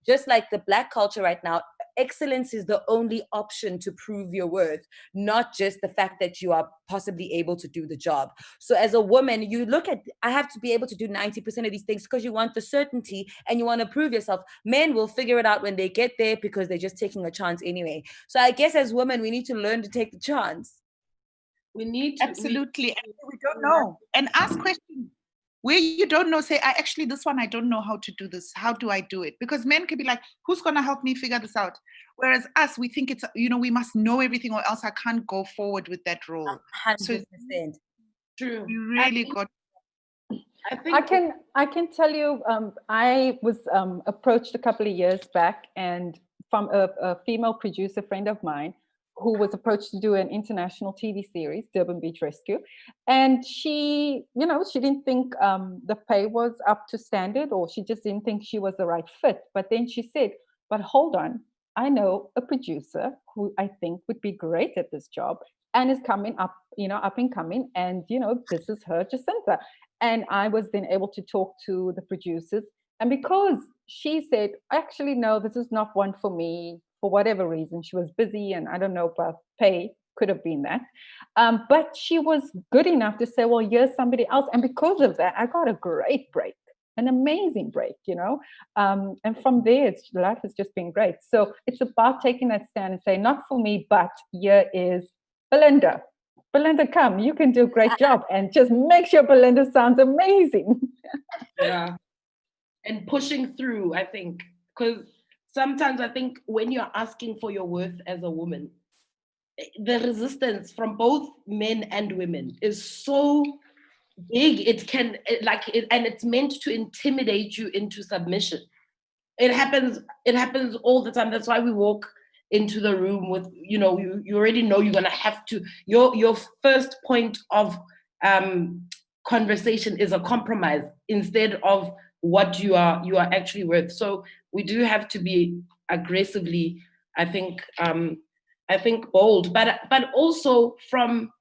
just like the Black culture right now, excellence is the only option to prove your worth, not just the fact that you are possibly able to do the job. So as a woman, you look at, I have to be able to do 90% of these things because you want the certainty and you want to prove yourself. Men will figure it out when they get there because they're just taking a chance anyway. So I guess as women, we need to learn to take the chance. We need to. Absolutely. And we don't know. And ask questions. Where you don't know, say, this one, I don't know how to do this. How do I do it? Because men can be like, who's going to help me figure this out? Whereas us, we think it's, we must know everything or else I can't go forward with that role. 100%. So true. You really got. I can tell you, I was approached a couple of years back and from a female producer friend of mine who was approached to do an international TV series, Durban Beach Rescue. And she, she didn't think the pay was up to standard, or she just didn't think she was the right fit. But then she said, but hold on, I know a producer who I think would be great at this job and is coming up, up and coming. And, this is her, Jacinta. And I was then able to talk to the producers. And because she said, actually, no, this is not one for me, for whatever reason, she was busy, and I don't know about pay, could have been that. But she was good enough to say, well, here's somebody else. And because of that, I got a great break, an amazing break, and from there, life has just been great. So it's about taking that stand and say, not for me, but here is Belinda. Belinda, come, you can do a great job, and just make sure Belinda sounds amazing. Yeah. And pushing through, I think, because sometimes I think when you're asking for your worth as a woman, the resistance from both men and women is so big. And it's meant to intimidate you into submission. It happens all the time. That's why we walk into the room with, you already know you're gonna have to, your first point of conversation is a compromise instead of what you are actually worth. So we do have to be aggressively, I think bold, but also from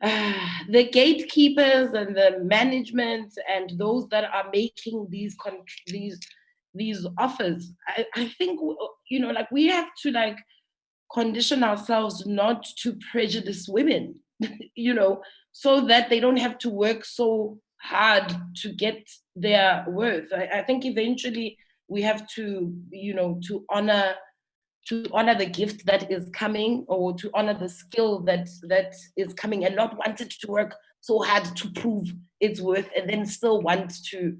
the gatekeepers and the management and those that are making these offers. I think we have to condition ourselves not to prejudice women, so that they don't have to work so hard to get their worth. I think eventually we have to, to honor honor the gift that is coming, or to honor the skill that is coming, and not want it to work so hard to prove its worth, and then still want to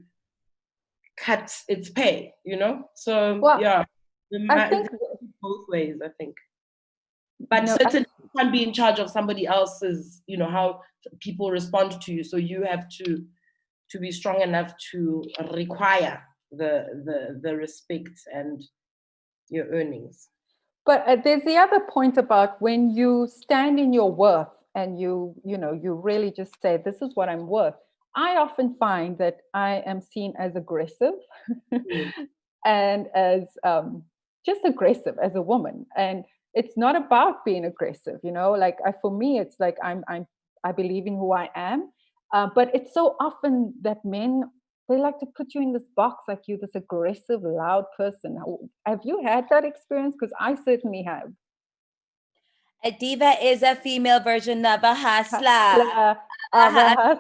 cut its pay, So yeah, I think both ways, I think. But certainly you can't be in charge of somebody else's, how people respond to you. So you have to be strong enough to require the respect and your earnings. But there's the other point about when you stand in your worth and you really just say, this is what I'm worth. I often find that I am seen as aggressive and as just aggressive as a woman. And it's not about being aggressive, like for me, it's like I believe in who I am. But it's so often that men, they like to put you in this box, like you're this aggressive, loud person. Have you had that experience? Because I certainly have. A diva is a female version of a hustler. Of a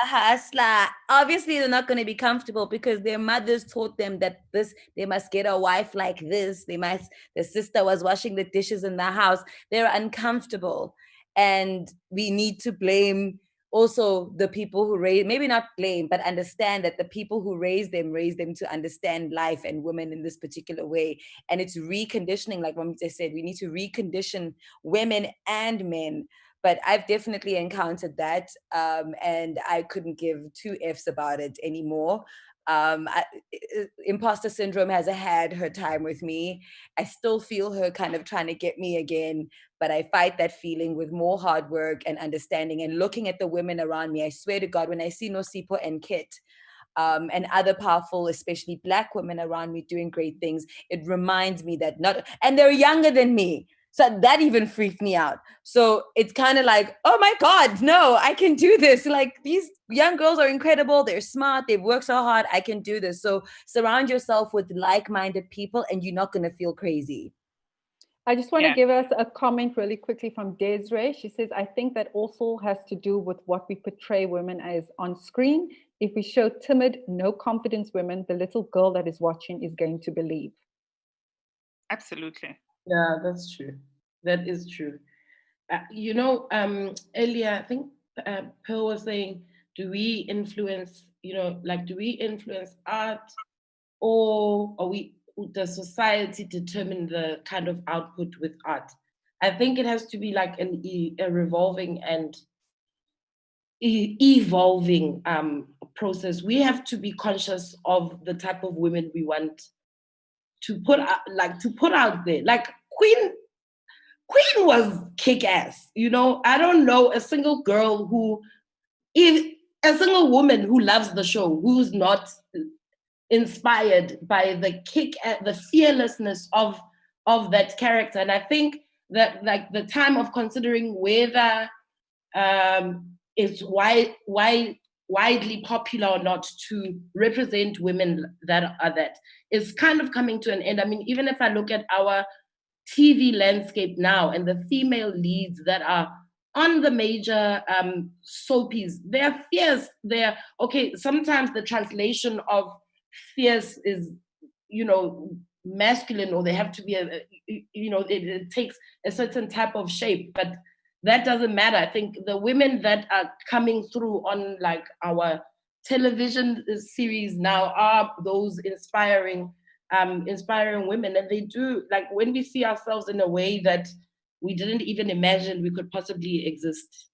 hustler. Obviously, they're not going to be comfortable because their mothers taught them that they must get a wife like this. The sister was washing the dishes in the house. They're uncomfortable. And we need to blame also the people who maybe not blame, but understand that the people who raised them to understand life and women in this particular way. And it's reconditioning, like Mamita said, we need to recondition women and men. But I've definitely encountered that, and I couldn't give two Fs about it anymore. Imposter syndrome has had her time with me. I still feel her kind of trying to get me again, but I fight that feeling with more hard work and understanding and looking at the women around me. I swear to God, when I see Nosipho and Kit and other powerful, especially Black women around me doing great things, it reminds me that and they're younger than me. So that even freaked me out. So it's kind of like, oh my God, no, I can do this. Like, these young girls are incredible. They're smart. They've worked so hard. I can do this. So surround yourself with like-minded people and you're not going to feel crazy. I just want to give us a comment really quickly from Desiree. She says, I think that also has to do with what we portray women as on screen. If we show timid, no confidence women, the little girl that is watching is going to believe. Absolutely. Yeah, that's true. That is true. Earlier, I think Pearl was saying, do we influence art, or does society determine the kind of output with art? I think it has to be like a revolving and evolving process. We have to be conscious of the type of women we want to put out there. Like Queen was kick-ass, I don't know a single woman who loves the show who's not inspired by the fearlessness of that character. And I think that, like, the time of considering whether it's widely popular or not to represent women that are that is kind of coming to an end. I mean, even if I look at our TV landscape now and the female leads that are on the major soapies, they're fierce. Sometimes the translation of fierce is, masculine, or they have to be it takes a certain type of shape, but that doesn't matter. I think the women that are coming through on like our television series now are those inspiring women, and they do, like, when we see ourselves in a way that we didn't even imagine we could possibly exist,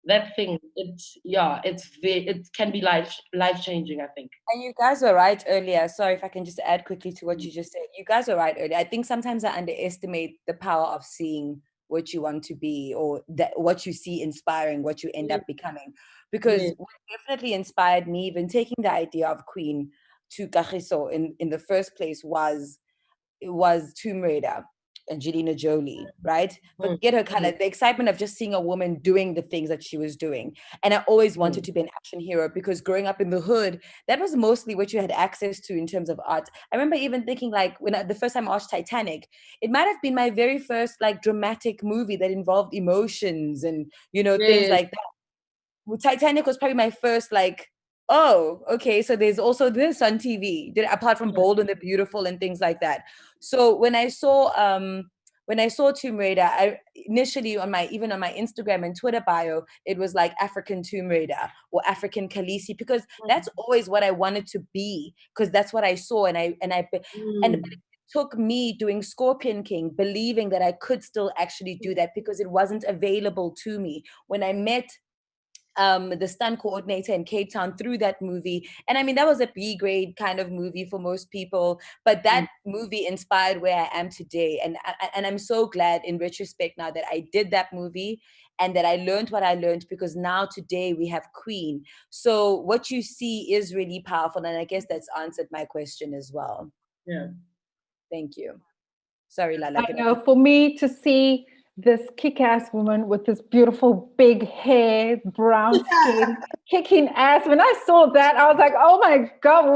that thing, it can be life changing, I think. And you guys were right earlier. Sorry if I can just add quickly to what you just said. You guys were right earlier. I think sometimes I underestimate the power of seeing what you want to be, or that what you see inspiring, what you end up becoming. Because what definitely inspired me, even taking the idea of Queen to Kagiso in the first place, was Tomb Raider, Angelina Jolie, right? Forget her color, the excitement of just seeing a woman doing the things that she was doing. And I always wanted to be an action hero, because growing up in the hood, that was mostly what you had access to in terms of art. I remember even thinking, like, the first time I watched Titanic, it might have been my very first like dramatic movie that involved emotions and things like that. Titanic was probably my first like oh, okay, so there's also this on TV, apart from Bold and the Beautiful and things like that. So when I saw Tomb Raider, I initially on my Instagram and Twitter bio, it was like African Tomb Raider or African Khaleesi, because that's always what I wanted to be, because that's what I saw, and it took me doing Scorpion King, believing that I could still actually do that, because it wasn't available to me. When I met the stunt coordinator in Cape Town through that movie. And I mean, that was a B grade kind of movie for most people, but that movie inspired where I am today. And I'm so glad in retrospect now that I did that movie and that I learned what I learned, because now today we have Queen. So what you see is really powerful. And I guess that's answered my question as well. Yeah. Thank you. Sorry, Lala. I know, for me to see this kick-ass woman with this beautiful big hair, brown skin, kicking ass. When I saw that, I was like, oh my God,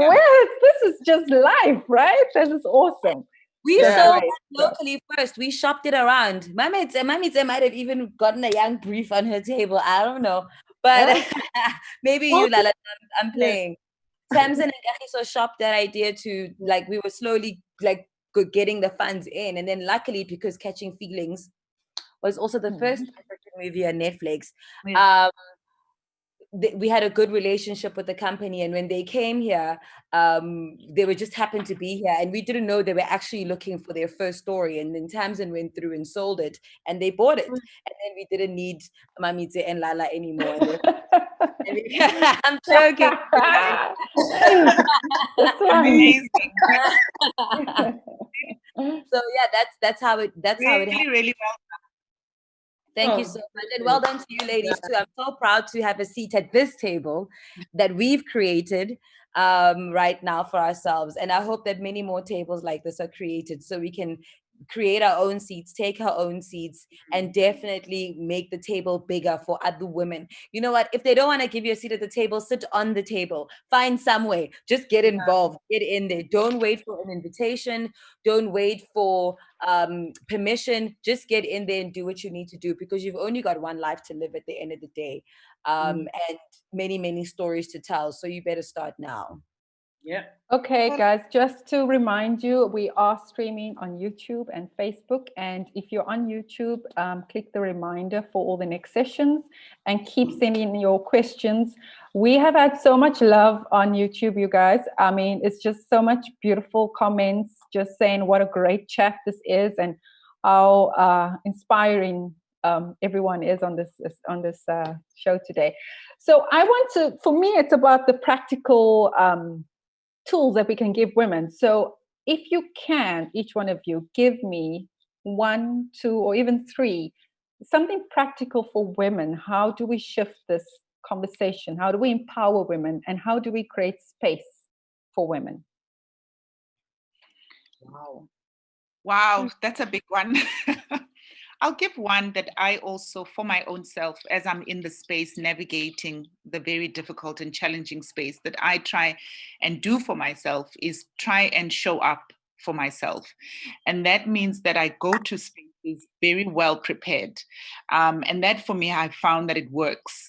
this is just life, right? This is awesome. We sold it locally first. We shopped it around. My mates might have even gotten a young brief on her table. I don't know. But maybe you, Lala, I'm playing. Tamsin and Echiso shopped that idea to, like, we were slowly like getting the funds in. And then luckily, because Catching Feelings was also the first African movie on Netflix, we had a good relationship with the company. And when they came here, they were just happened to be here. And we didn't know they were actually looking for their first story. And then Tamsin went through and sold it, and they bought it. And then we didn't need Mamite and Lala anymore. I'm joking. Amazing. So yeah, that's how it happened. Really well. Thank you so much. And well done to you ladies too. I'm so proud to have a seat at this table that we've created right now for ourselves. And I hope that many more tables like this are created, so we can create our own seats, take our own seats, and definitely make the table bigger for other women. You know what? If they don't want to give you a seat at the table, sit on the table. Find some way. Just get involved. Get in there. Don't wait for an invitation. Don't wait for permission. Just get in there and do what you need to do, because you've only got one life to live at the end of the day, and many, many stories to tell. So you better start now. Yeah. Okay, guys, just to remind you, we are streaming on YouTube and Facebook. And if you're on YouTube, click the reminder for all the next sessions and keep sending in your questions. We have had so much love on YouTube, you guys. I mean, it's just so much beautiful comments, just saying what a great chat this is and how inspiring everyone is on this show today. So I want to, for me, it's about the practical tools that we can give women. So if you can, each one of you, give me 1, 2, or even 3, something practical for women. How do we shift this conversation? How do we empower women? And how do we create space for women? Wow, that's a big one. I'll give one that I also, for my own self, as I'm in the space navigating the very difficult and challenging space, that I try and do for myself is try and show up for myself. And that means that I go to spaces very well prepared. And that for me, I found that it works,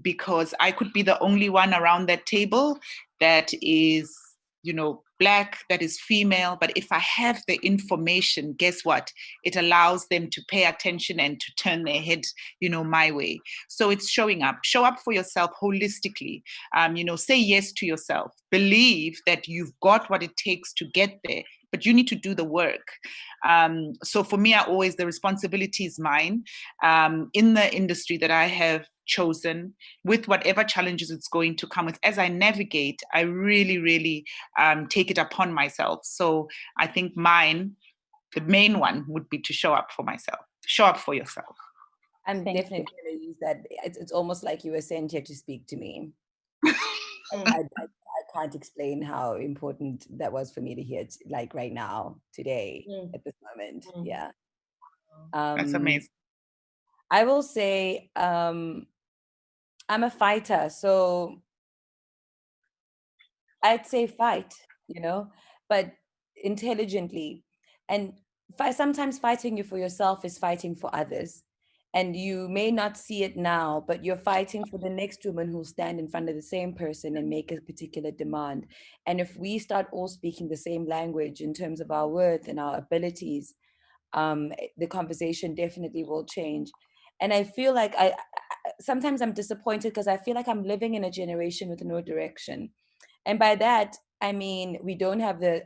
because I could be the only one around that table that is, Black, that is female. But if I have the information, guess what? It allows them to pay attention and to turn their head, my way. So it's showing up. Show up for yourself holistically. Say yes to yourself. Believe that you've got what it takes to get there, but you need to do the work. So for me, the responsibility is mine in the industry that I have chosen, with whatever challenges it's going to come with. As I navigate, I really, really take it upon myself. So I think the main one would be to show up for myself. Show up for yourself. I'm definitely going to use that. It's almost like you were sent here to speak to me. I can't explain how important that was for me to hear, like right now, today, at this moment. Yeah. That's amazing. I will say, I'm a fighter, so I'd say fight, but intelligently. And sometimes fighting you for yourself is fighting for others. and you may not see it now, but you're fighting for the next woman who'll stand in front of the same person and make a particular demand. And if we start all speaking the same language in terms of our worth and our abilities, the conversation definitely will change. And I feel like sometimes I'm disappointed because I feel like I'm living in a generation with no direction. And by that, I mean, we don't have an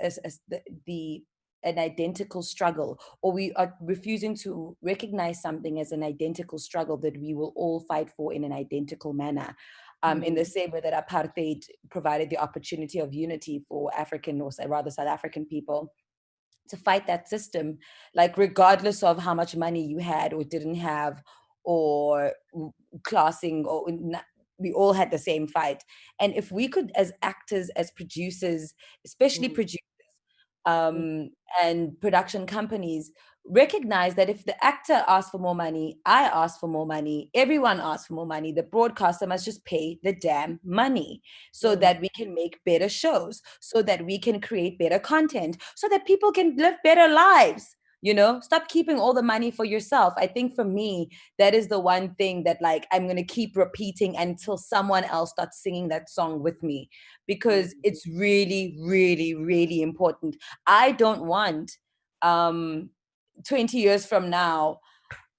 identical struggle, or we are refusing to recognize something as an identical struggle that we will all fight for in an identical manner. In the same way that apartheid provided the opportunity of unity for African, or rather South African people, to fight that system, like regardless of how much money you had or didn't have, or classing, or we all had the same fight. And if we could, as actors, as producers, especially producers, and production companies, recognize that if the actor asks for more money, I ask for more money, everyone asks for more money, the broadcaster must just pay the damn money so that we can make better shows, so that we can create better content, so that people can live better lives. Stop keeping all the money for yourself. I think for me, that is the one thing that, like, I'm going to keep repeating until someone else starts singing that song with me, because it's really, really, really important. I don't want 20 years from now,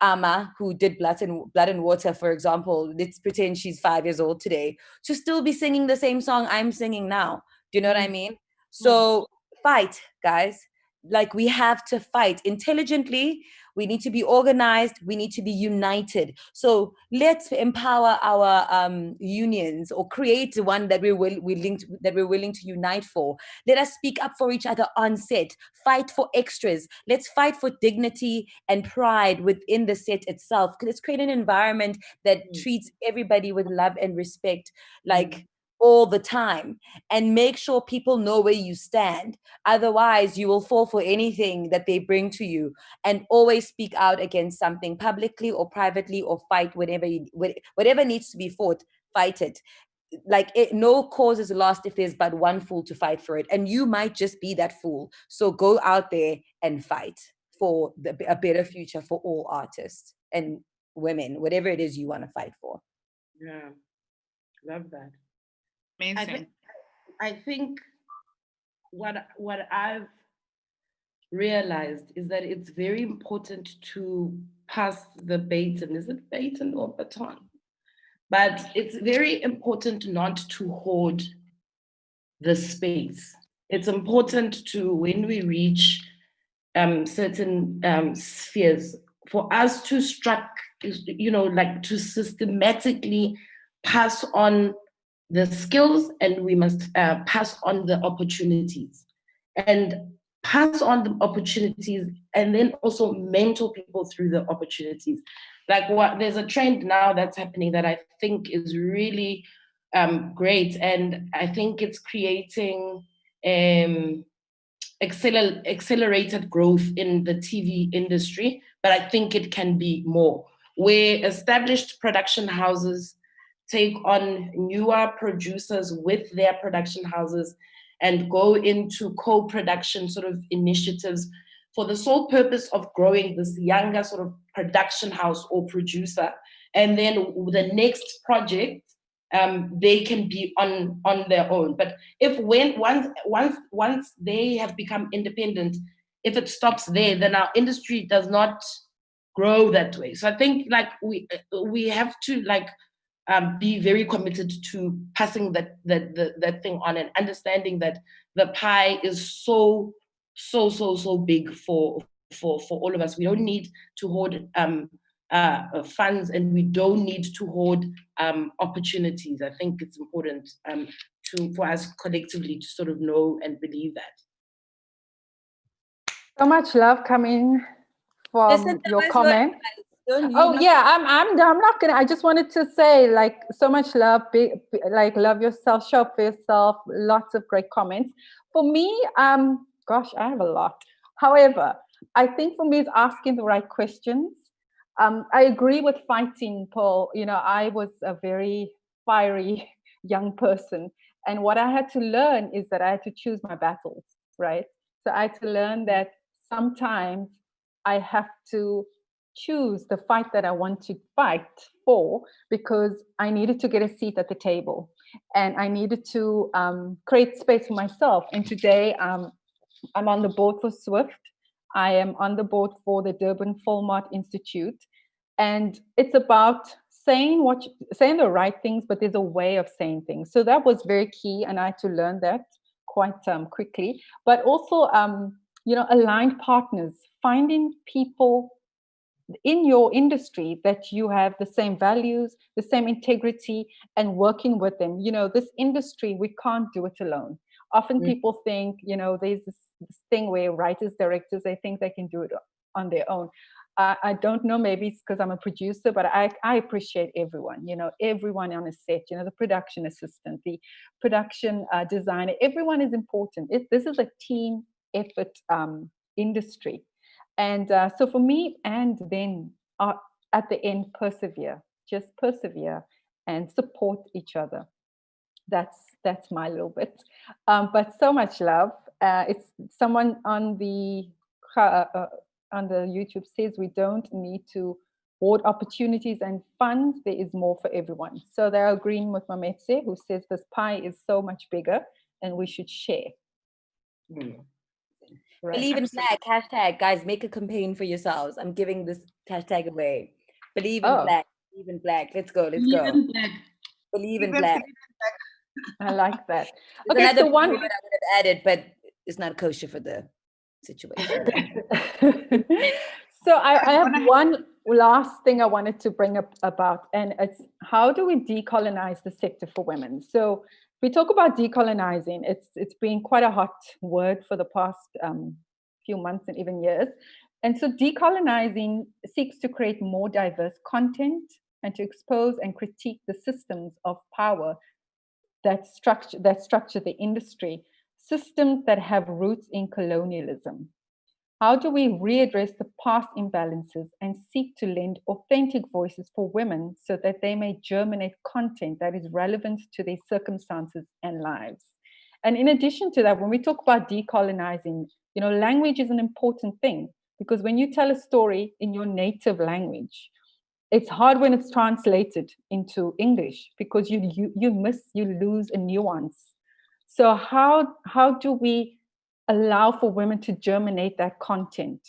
Ama, who did Blood and Water, for example, let's pretend she's 5 years old today, to still be singing the same song I'm singing now. Do you know what I mean? So fight, guys. Like, we have to fight intelligently. We need to be organized. We need to be united. So let's empower our unions, or create one that we're willing to unite for. Let us speak up for each other on set. Fight for extras. Let's fight for dignity and pride within the set itself. Let's create an environment that treats everybody with love and respect, like all the time, and make sure people know where you stand. Otherwise, you will fall for anything that they bring to you. And always speak out against something publicly or privately, or fight whatever needs to be fought. Fight it. Like, no cause is lost if there's but one fool to fight for it, and you might just be that fool. So go out there and fight for a better future for all artists and women, whatever it is you want to fight for. Yeah, love that. Amazing. I think what I've realized is that it's very important to pass the baton. Is it baton or baton? But it's very important not to hoard the space. It's important to, when we reach certain spheres, for us to to systematically pass on the skills, and we must pass on the opportunities, and pass on the opportunities, and then also mentor people through the opportunities. Like, there's a trend now that's happening that I think is really great, and I think it's creating accelerated growth in the TV industry, but I think it can be more, where established production houses take on newer producers with their production houses and go into co-production sort of initiatives for the sole purpose of growing this younger sort of production house or producer. And then the next project, they can be on their own. But once they have become independent, if it stops there, then our industry does not grow that way. So I think, like, we have to, like, be very committed to passing that thing on, and understanding that the pie is so big for all of us. We don't need to hoard funds, and we don't need to hoard opportunities. I think it's important for us collectively to sort of know and believe that. So much love coming from your comment. I'm not gonna. I just wanted to say, like, so much love. Like, love yourself, show up for yourself. Lots of great comments. For me, gosh, I have a lot. However, I think for me, it's asking the right questions. I agree with fighting, Paul. I was a very fiery young person, and what I had to learn is that I had to choose my battles, right? So I had to learn that sometimes I have to choose the fight that I want to fight for, because I needed to get a seat at the table, and I needed to create space for myself. And today I'm on the board for Swift. I am on the board for the Durban Film Art Institute. And it's about saying the right things, but there's a way of saying things. So that was very key, and I had to learn that quite quickly. But also, aligned partners, finding people in your industry that you have the same values, the same integrity, and working with them. This industry, we can't do it alone. Often people think, there's this thing where writers, directors, they think they can do it on their own. I don't know, maybe it's because I'm a producer, but I appreciate everyone, everyone on a set, the production assistant, the production designer, everyone is important. This is a team effort industry. And so for me, and then at the end, just persevere and support each other. That's my little bit. But so much love. It's someone on the YouTube says we don't need to hoard opportunities and funds. There is more for everyone. So they're agreeing with Mametse, who says this pie is so much bigger and we should share. Right. Believe in Black, hashtag, guys, make a campaign for yourselves. I'm giving this hashtag away. Believe in Black, believe in Black. Let's go. Believe in Black. I like that. Okay, another so one I would have added, but it's not kosher for the situation. So I have one last thing I wanted to bring up about, and it's how do we decolonize the sector for women? So we talk about decolonizing. It's been quite a hot word for the past few months and even years. And so decolonizing seeks to create more diverse content and to expose and critique the systems of power that structure the industry, systems that have roots in colonialism. How do we readdress the past imbalances and seek to lend authentic voices for women so that they may germinate content that is relevant to their circumstances and lives? And in addition to that, when we talk about decolonizing, language is an important thing, because when you tell a story in your native language, it's hard when it's translated into English, because you lose a nuance. So how do we allow for women to germinate that content?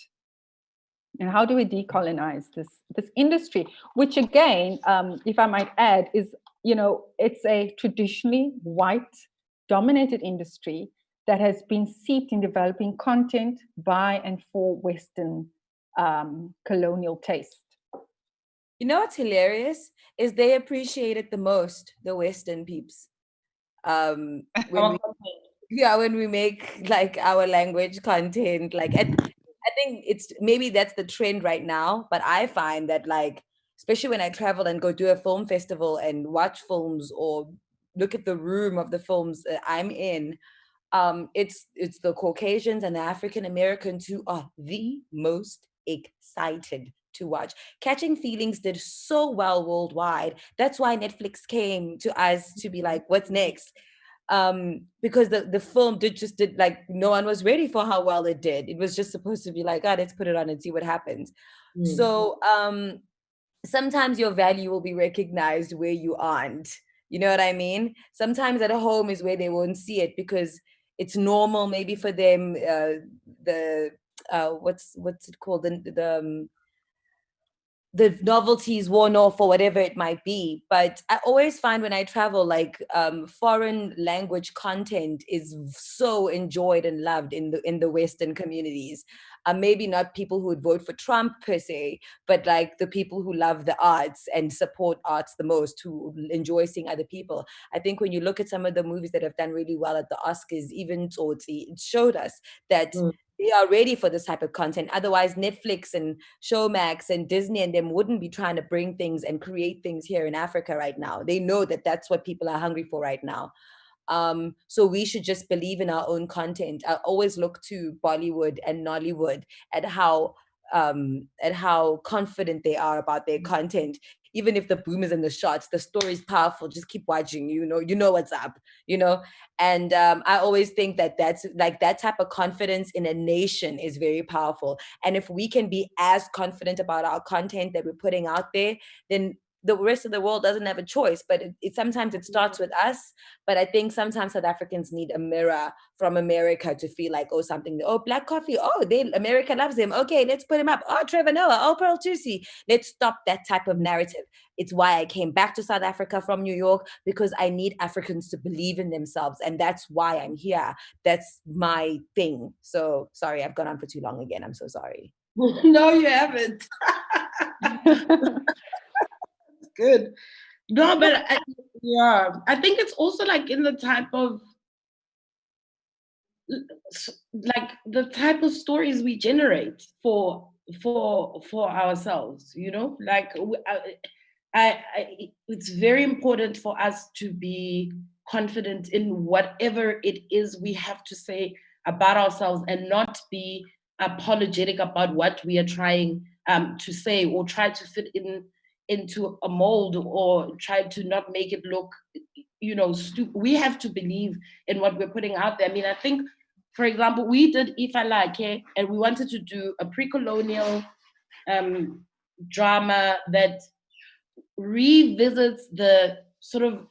And how do we decolonize this industry, which again, if I might add, is, it's a traditionally white dominated industry that has been steeped in developing content by and for Western colonial taste. You know what's hilarious is they appreciate it the most, the Western peeps. When we make like our language content, like I think it's maybe that's the trend right now, but I find that, like, especially when I travel and go do a film festival and watch films or look at the room of the films that I'm in, it's the Caucasians and the African Americans who are the most excited to watch. Catching Feelings did so well worldwide. That's why Netflix came to us to be like, what's next? Because the film did like, no one was ready for how well it did. It was just supposed to be like, let's put it on and see what happens. So sometimes your value will be recognized where you aren't. You know what I mean? Sometimes at home is where they won't see it because it's normal maybe for them. What's it called? The novelties worn off or whatever it might be. But I always find when I travel, like foreign language content is so enjoyed and loved in the Western communities. Maybe not people who would vote for Trump per se, but like the people who love the arts and support arts the most, who enjoy seeing other people. I think when you look at some of the movies that have done really well at the Oscars, even Tussie, it showed us that they are ready for this type of content. Otherwise, Netflix and Showmax and Disney and them wouldn't be trying to bring things and create things here in Africa right now. They know that that's what people are hungry for right now. So we should just believe in our own content. I always look to Bollywood and Nollywood at how confident they are about their content. even if the boom is in the shots, the story is powerful. Just keep watching, you know what's up, And I always think that's like that type of confidence in a nation is very powerful. And if we can be as confident about our content that we're putting out there, then the rest of the world doesn't have a choice. But sometimes it starts with us. But I think sometimes South Africans need a mirror from America to feel like, Black Coffee, America loves him. Okay, let's put him up. Oh, Trevor Noah, oh, Pearl Tussie. Let's stop that type of narrative. It's why I came back to South Africa from New York, because I need Africans to believe in themselves. And that's why I'm here. That's my thing. So sorry, I've gone on for too long again. I'm so sorry. No, you haven't. Good. No, but I think it's also like in the type of stories we generate for ourselves, like it's very important for us to be confident in whatever it is we have to say about ourselves, and not be apologetic about what we are trying to say, or try to fit into a mold, or try to not make it look stupid. We have to believe in what we're putting out there. I mean, I think, for example, we did If I Like It, and we wanted to do a pre-colonial drama that revisits the sort of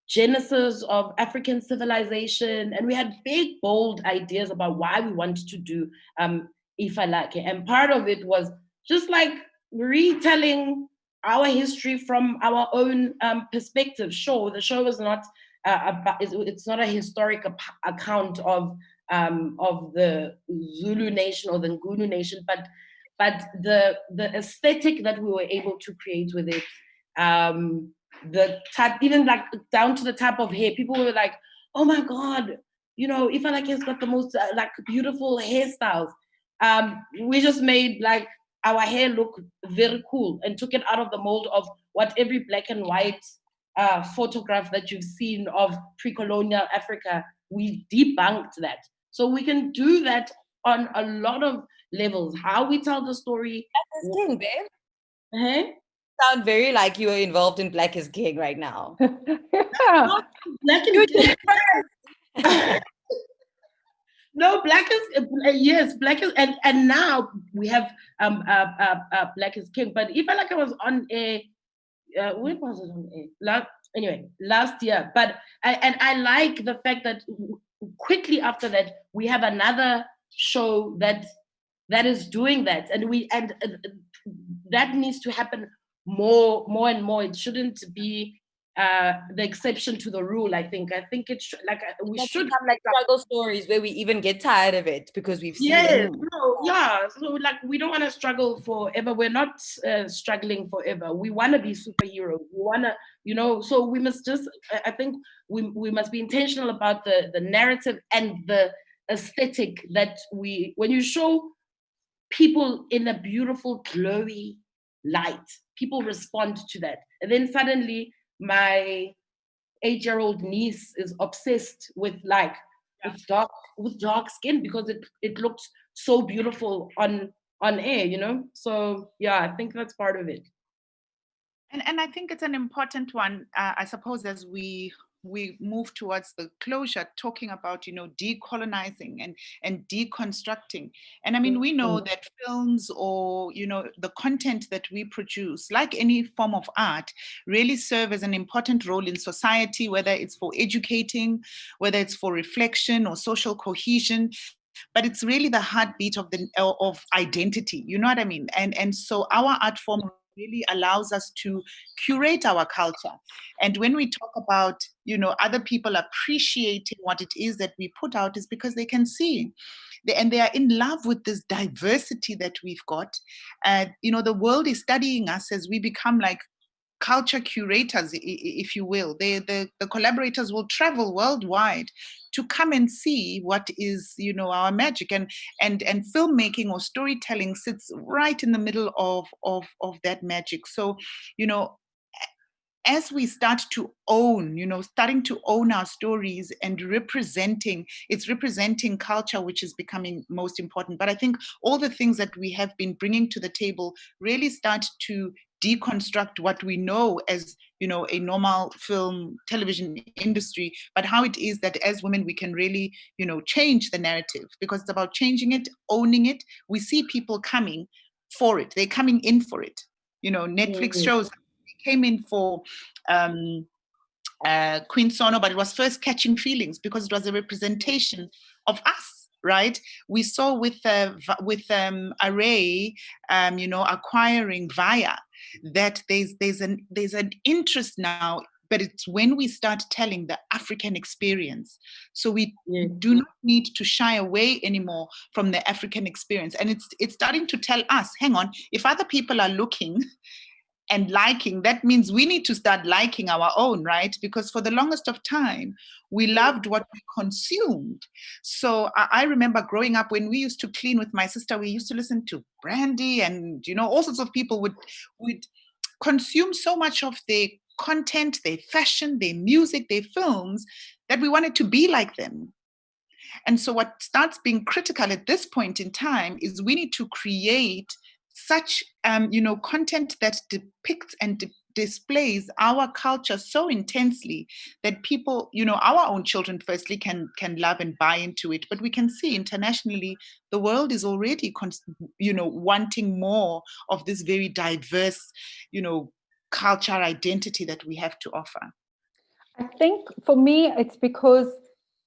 genesis of African civilization, and we had big, bold ideas about why we wanted to do If I Like It. And part of it was just like retelling our history from our own perspective. Sure, the show is not it's not a historic account of the Zulu nation or the Nguni nation, but the aesthetic that we were able to create with it, the type, even like down to the type of hair, people were like, oh my God, If I Like It's got the most like beautiful hairstyles. We just made like our hair look very cool and took it out of the mold of what every black and white photograph that you've seen of pre-colonial Africa. We debunked that. So we can do that on a lot of levels. How we tell the story. Black is King, babe. Hey? Sound very like you are involved in Black is King right now. Black is King. No, Black is yes, Black is, and now we have Black is King. But If I Like It was on a when was it on a last year. But I like the fact that quickly after that we have another show that is doing that, and that needs to happen more and more. It shouldn't be the exception to the rule. I think it should, like, we should become like struggle stories where we even get tired of it because we've seen it. So like, we don't want to struggle forever. We're not struggling forever. We want to be superheroes. We want to, so we must just, I think we must be intentional about the narrative and the aesthetic that when you show people in a beautiful glowy light, people respond to that. And then suddenly my 8-year-old niece is obsessed with with dark skin because it looks so beautiful on air, So yeah, I think that's part of it. And I think it's an important one, I suppose, as we move towards the closure, talking about, decolonizing and deconstructing. And I mean, we know that films or, the content that we produce, like any form of art, really serve as an important role in society, whether it's for educating, whether it's for reflection or social cohesion. But it's really the heartbeat of identity, you know what I mean? And so our art form really allows us to curate our culture. And when we talk about, other people appreciating what it is that we put out, is because they can see. And they are in love with this diversity that we've got. The world is studying us as we become like culture curators, if you will. The collaborators will travel worldwide to come and see what is, our magic, and filmmaking or storytelling sits right in the middle of that magic. So, as we start to own, starting to own our stories and representing culture, which is becoming most important. But I think all the things that we have been bringing to the table really start to deconstruct what we know as, you know, a normal film television industry, but how it is that as women we can really, you know, change the narrative, because it's about changing it, owning it. We see people coming for it, they're coming in for it. You know, Netflix shows came in for Queen Sono, but it was first Catching Feelings because it was a representation of us, right? We saw with Array, you know, acquiring Via, that there's an interest now, but it's when we start telling the African experience. So we do not need to shy away anymore from the African experience, and it's starting to tell us, hang on, if other people are looking and liking, that means we need to start liking our own, right? Because for the longest of time, we loved what we consumed. So I remember growing up, when we used to clean with my sister, we used to listen to Brandy, and, you know, all sorts of people would consume so much of their content, their fashion, their music, their films, that we wanted to be like them. And so what starts being critical at this point in time is we need to create such, you know, content that depicts and displays our culture so intensely that people, you know, our own children firstly can love and buy into it. But we can see internationally, the world is already, you know, wanting more of this very diverse, you know, culture identity that we have to offer. I think for me, it's because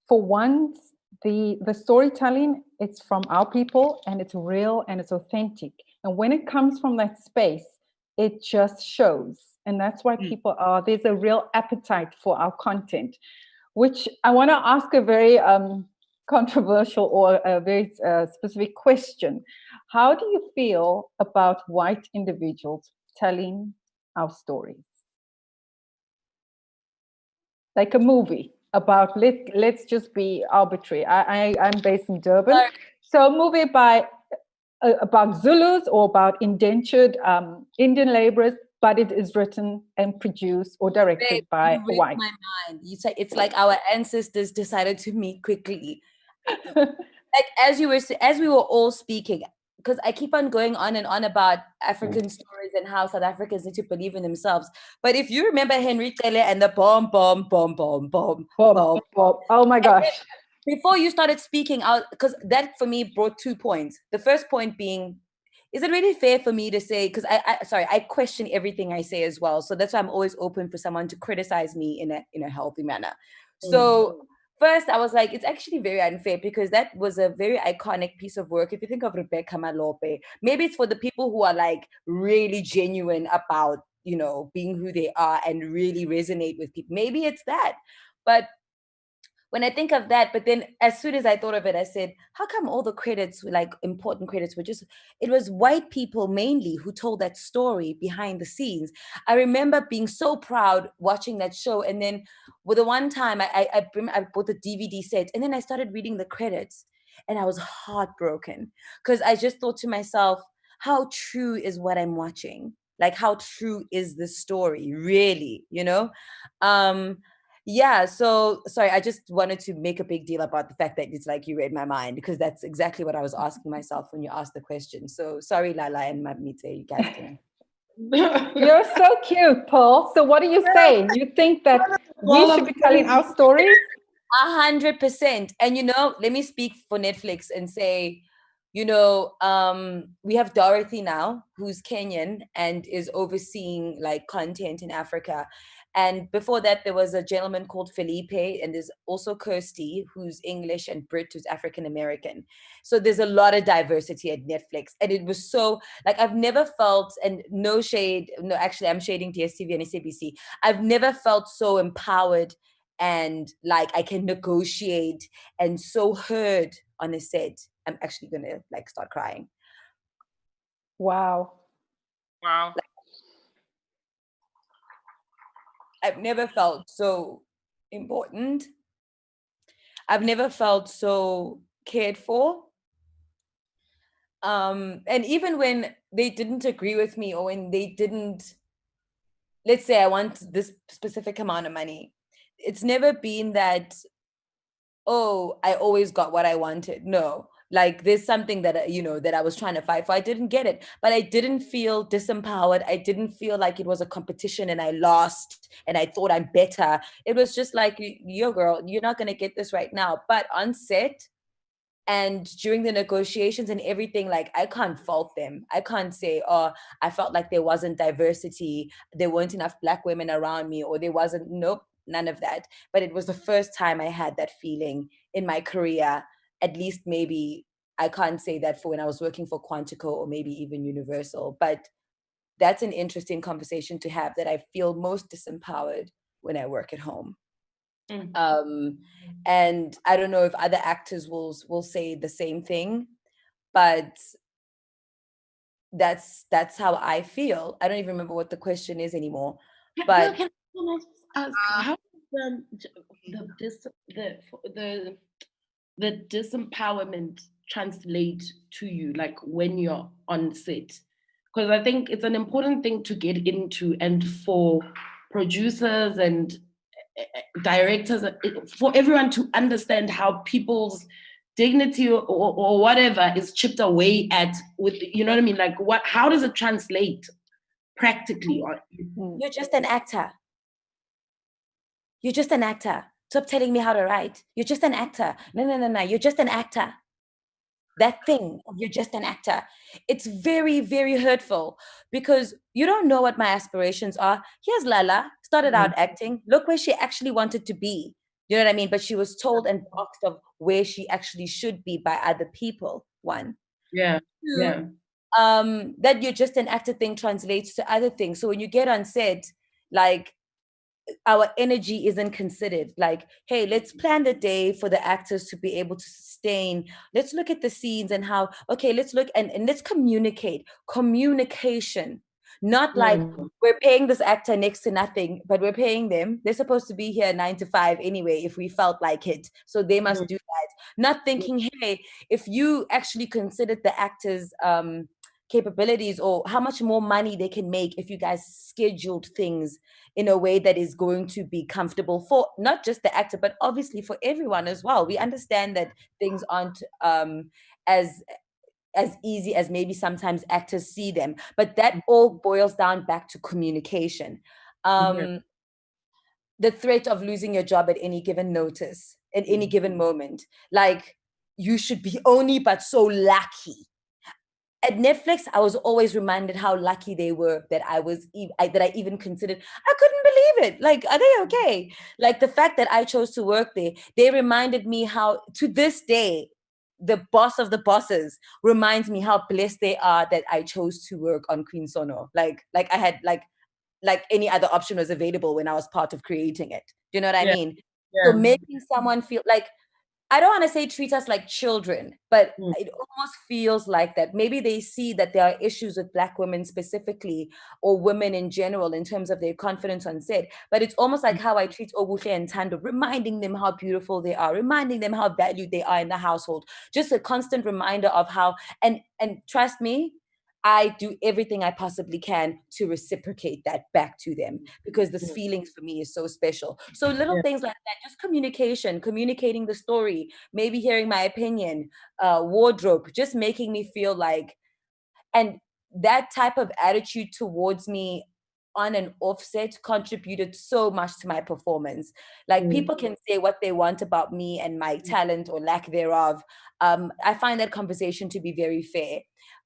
for once, the storytelling, it's from our people, and it's real and it's authentic. And when it comes from that space, it just shows. And that's why people there's a real appetite for our content, which I want to ask a very controversial or a very specific question. How do you feel about white individuals telling our stories? Like a movie about, let's just be arbitrary. I'm based in Durban. So a movie about Zulus or about indentured Indian laborers, but it is written and produced or directed by a white. My mind. You say it's like our ancestors decided to meet quickly. Like as we were all speaking, because I keep on going on and on about African stories and how South Africans need to believe in themselves. But if you remember Henry Cele and the bomb. Oh my gosh. Before you started speaking out, because that for me brought 2 points. The first point being, is it really fair for me to say, because I question everything I say as well. So that's why I'm always open for someone to criticize me in a healthy manner. So first, I was like, it's actually very unfair, because that was a very iconic piece of work. If you think of Rebecca Malope, maybe it's for the people who are like really genuine about, you know, being who they are and really resonate with people. Maybe it's that. But when I think of that, but then as soon as I thought of it, I said, how come all the credits, like important credits, were just, it was white people mainly who told that story behind the scenes. I remember being so proud watching that show. And then with the one time I bought the DVD set, and then I started reading the credits, and I was heartbroken, because I just thought to myself, how true is what I'm watching? Like, how true is this story, really, you know? Yeah, so sorry, I just wanted to make a big deal about the fact that it's like you read my mind, because that's exactly what I was asking myself when you asked the question. So sorry, Lala and Mamite, you guys can. You're so cute, Paul. So what are you saying? You think that we should be telling our stories? 100%. And you know, let me speak for Netflix and say, you know, we have Dorothy now, who's Kenyan and is overseeing like content in Africa. And before that, there was a gentleman called Felipe, and there's also Kirsty, who's English, and Brit, who's African American. So there's a lot of diversity at Netflix. And it was so, like, I've never felt, and no shade, no, actually, I'm shading DSTV and SABC. I've never felt so empowered and like I can negotiate and so heard on a set. I'm actually gonna like start crying. Wow. Wow. I've never felt so important. I've never felt so cared for. And even when they didn't agree with me, or when they didn't, let's say I want this specific amount of money, it's never been that, oh, I always got what I wanted. No, Like there's something that, you know, that I was trying to fight for. I didn't get it, but I didn't feel disempowered. I didn't feel like it was a competition and I lost and I thought I'm better. It was just like, yo girl, you're not going to get this right now. But on set and during the negotiations and everything, like I can't fault them. I can't say, oh, I felt like there wasn't diversity, there weren't enough Black women around me, or there wasn't, nope, none of that. But it was the first time I had that feeling in my career. At least maybe I can't say that for when I was working for Quantico or maybe even Universal, but that's an interesting conversation to have, that I feel most disempowered when I work at home. And I don't know if other actors will say the same thing, but that's how I feel. I don't even remember what the question is anymore. But can I just ask, how does the disempowerment translate to you, like when you're on set? Because I think it's an important thing to get into, and for producers and directors, for everyone to understand how people's dignity or whatever is chipped away at with, you know what I mean? Like how does it translate practically? You're just an actor. You're just an actor. Stop telling me how to write. You're just an actor. No. You're just an actor. That thing, you're just an actor. It's very, very hurtful because you don't know what my aspirations are. Here's Lala, started out acting. Look where she actually wanted to be. You know what I mean? But she was told and boxed of where she actually should be by other people. One. Yeah. Two, Yeah. that you're just an actor thing translates to other things. So when you get on set, like, our energy isn't considered. Like, hey, let's plan the day for the actors to be able to sustain. Let's look at the scenes and how, okay, let's look and let's communicate. Communication. Not like we're paying this actor next to nothing, but we're paying them. They're supposed to be here 9 to 5 anyway, if we felt like it. So they must do that. Not thinking, hey, if you actually considered the actors' capabilities or how much more money they can make if you guys scheduled things in a way that is going to be comfortable for not just the actor, but obviously for everyone as well. We understand that things aren't as easy as maybe sometimes actors see them, but that all boils down back to communication. The threat of losing your job at any given notice, at any given moment. Like, you should be only but so lucky. At Netflix, I was always reminded how lucky they were that that I even considered. I couldn't believe it. Like, are they okay? Like the fact that I chose to work there, they reminded me how, to this day, the boss of the bosses reminds me how blessed they are that I chose to work on Queen Sono. Like I had like any other option was available when I was part of creating it. Do you know what I mean? So making someone feel like, I don't want to say treat us like children, but it almost feels like that. Maybe they see that there are issues with Black women specifically, or women in general, in terms of their confidence on set. But it's almost like how I treat Obuhle and Tando, reminding them how beautiful they are, reminding them how valued they are in the household. Just a constant reminder of how, and trust me, I do everything I possibly can to reciprocate that back to them, because this feelings for me is so special. So little things like that, just communicating the story, maybe hearing my opinion, wardrobe, just making me feel like, and that type of attitude towards me on an offset contributed so much to my performance. Like, people can say what they want about me and my talent or lack thereof. I find that conversation to be very fair.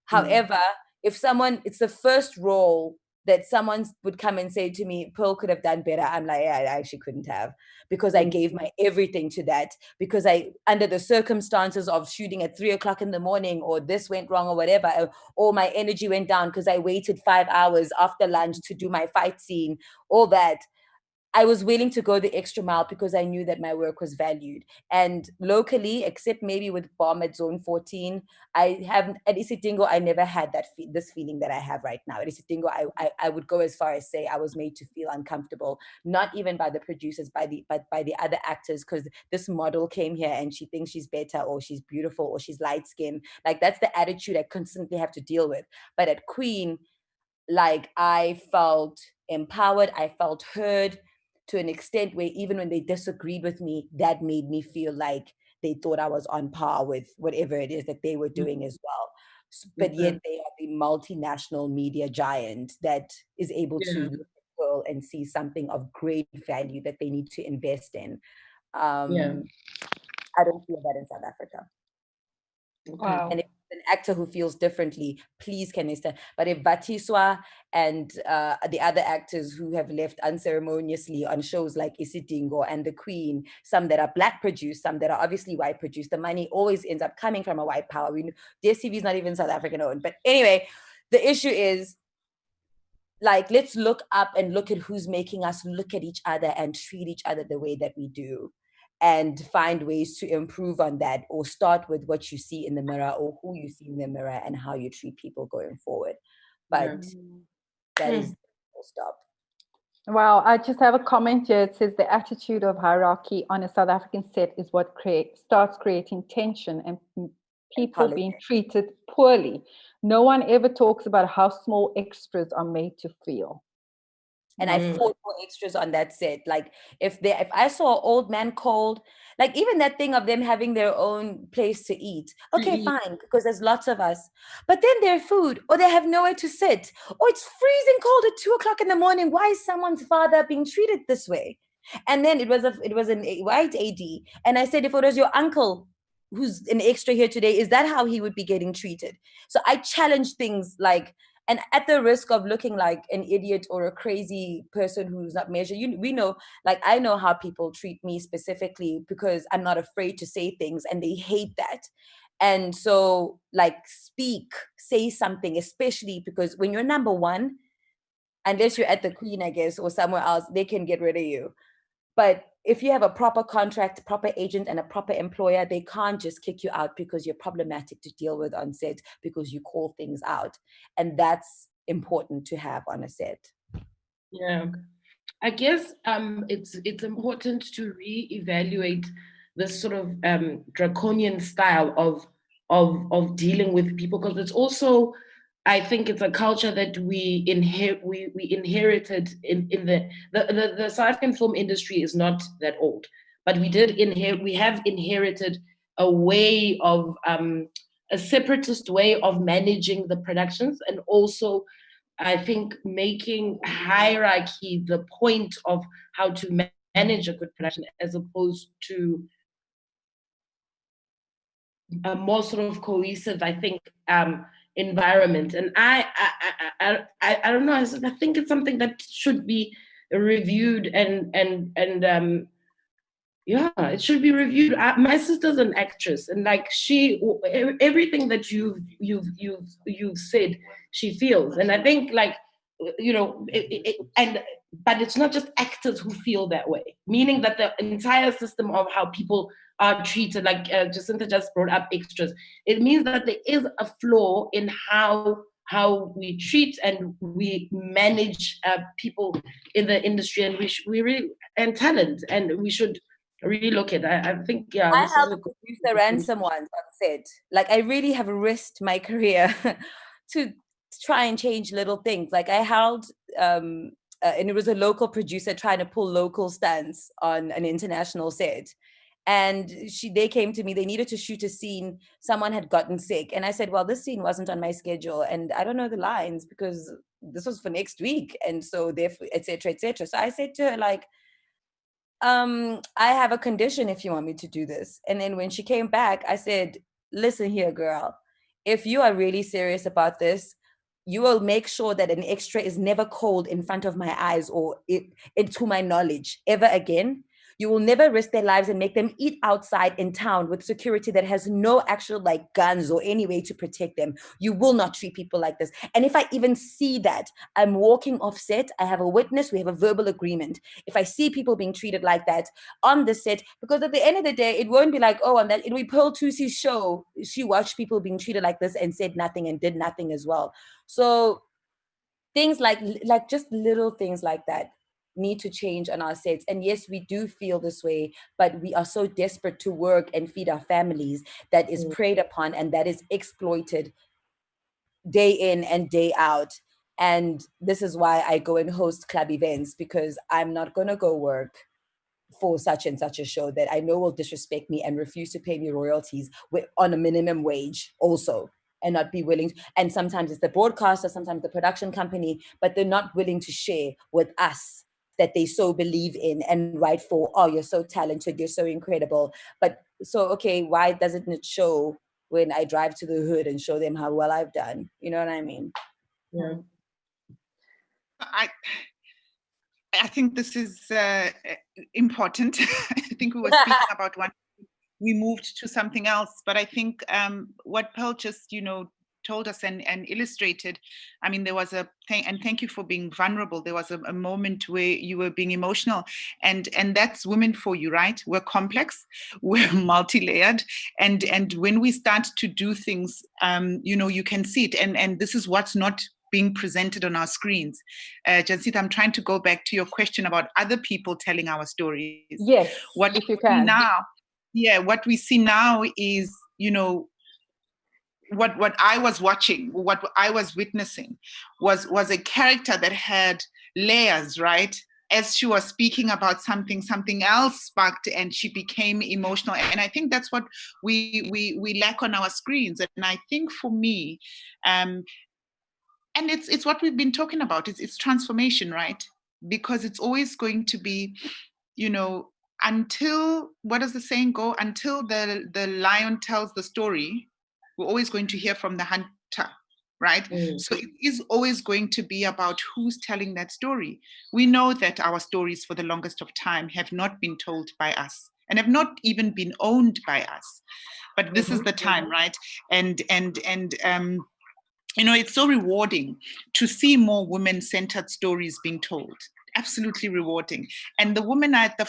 However, if it's the first role that someone would come and say to me, Pearl could have done better, I'm like, yeah, I actually couldn't have, because I gave my everything to that, because under the circumstances of shooting at 3:00 in the morning, or this went wrong or whatever, or my energy went down because I waited 5 hours after lunch to do my fight scene, all that, I was willing to go the extra mile because I knew that my work was valued. And locally, except maybe with Bomb at Zone 14, at Isitingo, I never had this feeling that I have right now. At Isitingo, I would go as far as say I was made to feel uncomfortable, not even by the producers, but by the other actors, because this model came here and she thinks she's better, or she's beautiful, or she's light skinned. Like, that's the attitude I constantly have to deal with. But at Queen, like, I felt empowered, I felt heard, to an extent where even when they disagreed with me, that made me feel like they thought I was on par with whatever it is that they were doing as well. But yet they are the multinational media giant that is able to look at the world and see something of great value that they need to invest in. I don't feel that in South Africa. Wow. And if it's an actor who feels differently, please can they stand? But if Batiswa and the other actors who have left unceremoniously on shows like Isidingo and The Queen, some that are Black produced, some that are obviously white produced, the money always ends up coming from a white power. DSTV is not even South African owned. But anyway, the issue is, like, let's look up and look at who's making us look at each other and treat each other the way that we do, and find ways to improve on that, or start with what you see in the mirror or who you see in the mirror and how you treat people going forward. But that is full stop. Wow, I just have a comment here. It says the attitude of hierarchy on a South African set is what starts creating tension and people being treated poorly. No one ever talks about how small extras are made to feel. And I fought for extras on that set. Like if I saw an old man cold, like even that thing of them having their own place to eat. Okay, fine, because there's lots of us. But then their food, or they have nowhere to sit, or it's freezing cold at 2:00 in the morning. Why is someone's father being treated this way? And then it was a white AD. And I said, if it was your uncle who's an extra here today, is that how he would be getting treated? So I challenge things like, and at the risk of looking like an idiot or a crazy person who's not measured, we know, like I know how people treat me specifically because I'm not afraid to say things, and they hate that. And so, like, say something, especially because when you're number one, unless you're at the Queen, I guess, or somewhere else, they can get rid of you. But if you have a proper contract, proper agent, and a proper employer, they can't just kick you out because you're problematic to deal with on set, because you call things out. And that's important to have on a set. Yeah. I guess it's important to reevaluate this sort of draconian style of dealing with people, because it's also, I think it's a culture that we inherited in the South African film industry is not that old, but we have inherited a way of a separatist way of managing the productions, and also I think making hierarchy the point of how to manage a good production, as opposed to a more sort of cohesive, I think, environment. And I don't know. I think it's something that should be reviewed and yeah, it should be reviewed. My sister's an actress, and like everything that you've said, she feels. And I think, like, you know, but it's not just actors who feel that way. Meaning that the entire system of how people are treated, like Jacinta just brought up extras. It means that there is a flaw in how we treat and we manage people in the industry, and we really, and talent, and we should really look at that. I think, yeah. I helped producer Ransom once on set. Like, I really have risked my career to try and change little things. Like I held, and it was a local producer trying to pull local stunts on an international set. And they came to me, they needed to shoot a scene, someone had gotten sick. And I said, well, this scene wasn't on my schedule, and I don't know the lines because this was for next week. And so therefore, et cetera, et cetera. So I said to her, like, I have a condition if you want me to do this. And then when she came back, I said, listen here, girl, if you are really serious about this, you will make sure that an extra is never cold in front of my eyes or to my knowledge ever again. You will never risk their lives and make them eat outside in town with security that has no actual like guns or any way to protect them. You will not treat people like this. And if I even see that, I'm walking off set, I have a witness, we have a verbal agreement. If I see people being treated like that on the set, because at the end of the day, it won't be like, oh, on that, it'll be Pearl Tussie's show. She watched people being treated like this and said nothing and did nothing as well. So things like just little things like that need to change on our sets. And yes, we do feel this way, but we are so desperate to work and feed our families that is preyed upon and that is exploited day in and day out. And this is why I go and host club events, because I'm not going to go work for such and such a show that I know will disrespect me and refuse to pay me royalties on a minimum wage also, and not be willing. And sometimes it's the broadcaster, sometimes the production company, but they're not willing to share with us that they so believe in and write for. Oh, you're so talented, you're so incredible. But so, okay, why doesn't it show when I drive to the hood and show them how well I've done? You know what I mean? Yeah. I think this is important. I think we were speaking about one. We moved to something else, but I think what Pearl just, told us and illustrated. I mean, there was and thank you for being vulnerable. There was a moment where you were being emotional, and that's women for you, right? We're complex, we're multi-layered, and when we start to do things, you can see it, and this is what's not being presented on our screens. Jansita, I'm trying to go back to your question about other people telling our stories. Yes, if you can. What we see now is, what I was watching, what I was witnessing was a character that had layers, right? As she was speaking about something else sparked and she became emotional. And I think that's what we lack on our screens. And I think for me, and it's what we've been talking about, it's transformation, right? Because it's always going to be, until, what does the saying go? Until the lion tells the story, we're always going to hear from the hunter, right? So it is always going to be about who's telling that story. We know that our stories for the longest of time have not been told by us and have not even been owned by us. But this is the time, right? And it's so rewarding to see more women-centered stories being told. Absolutely rewarding. And the women are at the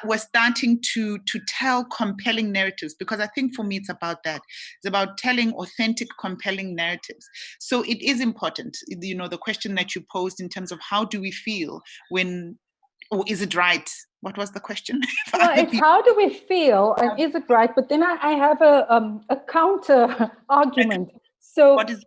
we're starting to tell compelling narratives, because I think for me it's about that. It's about telling authentic, compelling narratives. So it is important, the question that you posed in terms of how do we feel when, or is it right? What was the question? Well, it's how do we feel and is it right? But then I have a counter argument. So what is?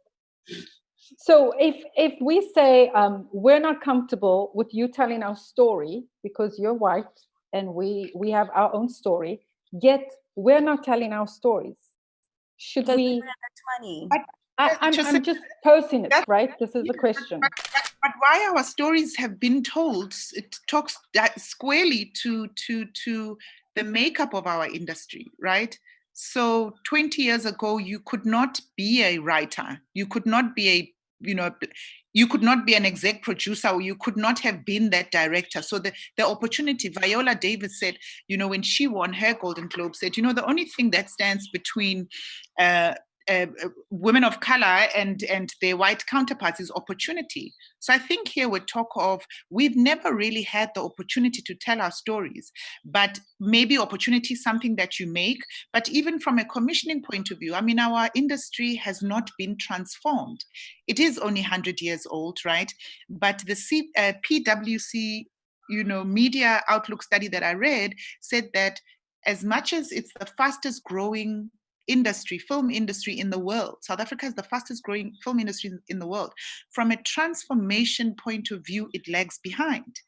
So if we say we're not comfortable with you telling our story because you're white and we have our own story, yet we're not telling our stories, should we? I'm just posing it, right? This is the question. But why our stories have been told, it talks squarely to the makeup of our industry, right? So 20 years ago, you could not be a writer. You could not be you could not be an exec producer, or you could not have been that director. So the opportunity, Viola Davis said, when she won her Golden Globe, said, the only thing that stands between women of color and their white counterparts is opportunity. So I think here we talk of, we've never really had the opportunity to tell our stories, but maybe opportunity is something that you make. But even from a commissioning point of view, I mean, our industry has not been transformed. It is only 100 years old, right? But the PwC, media outlook study that I read said that as much as it's the fastest growing film industry in the world. South Africa is the fastest growing film industry in the world. From a transformation point of view, it lags behind.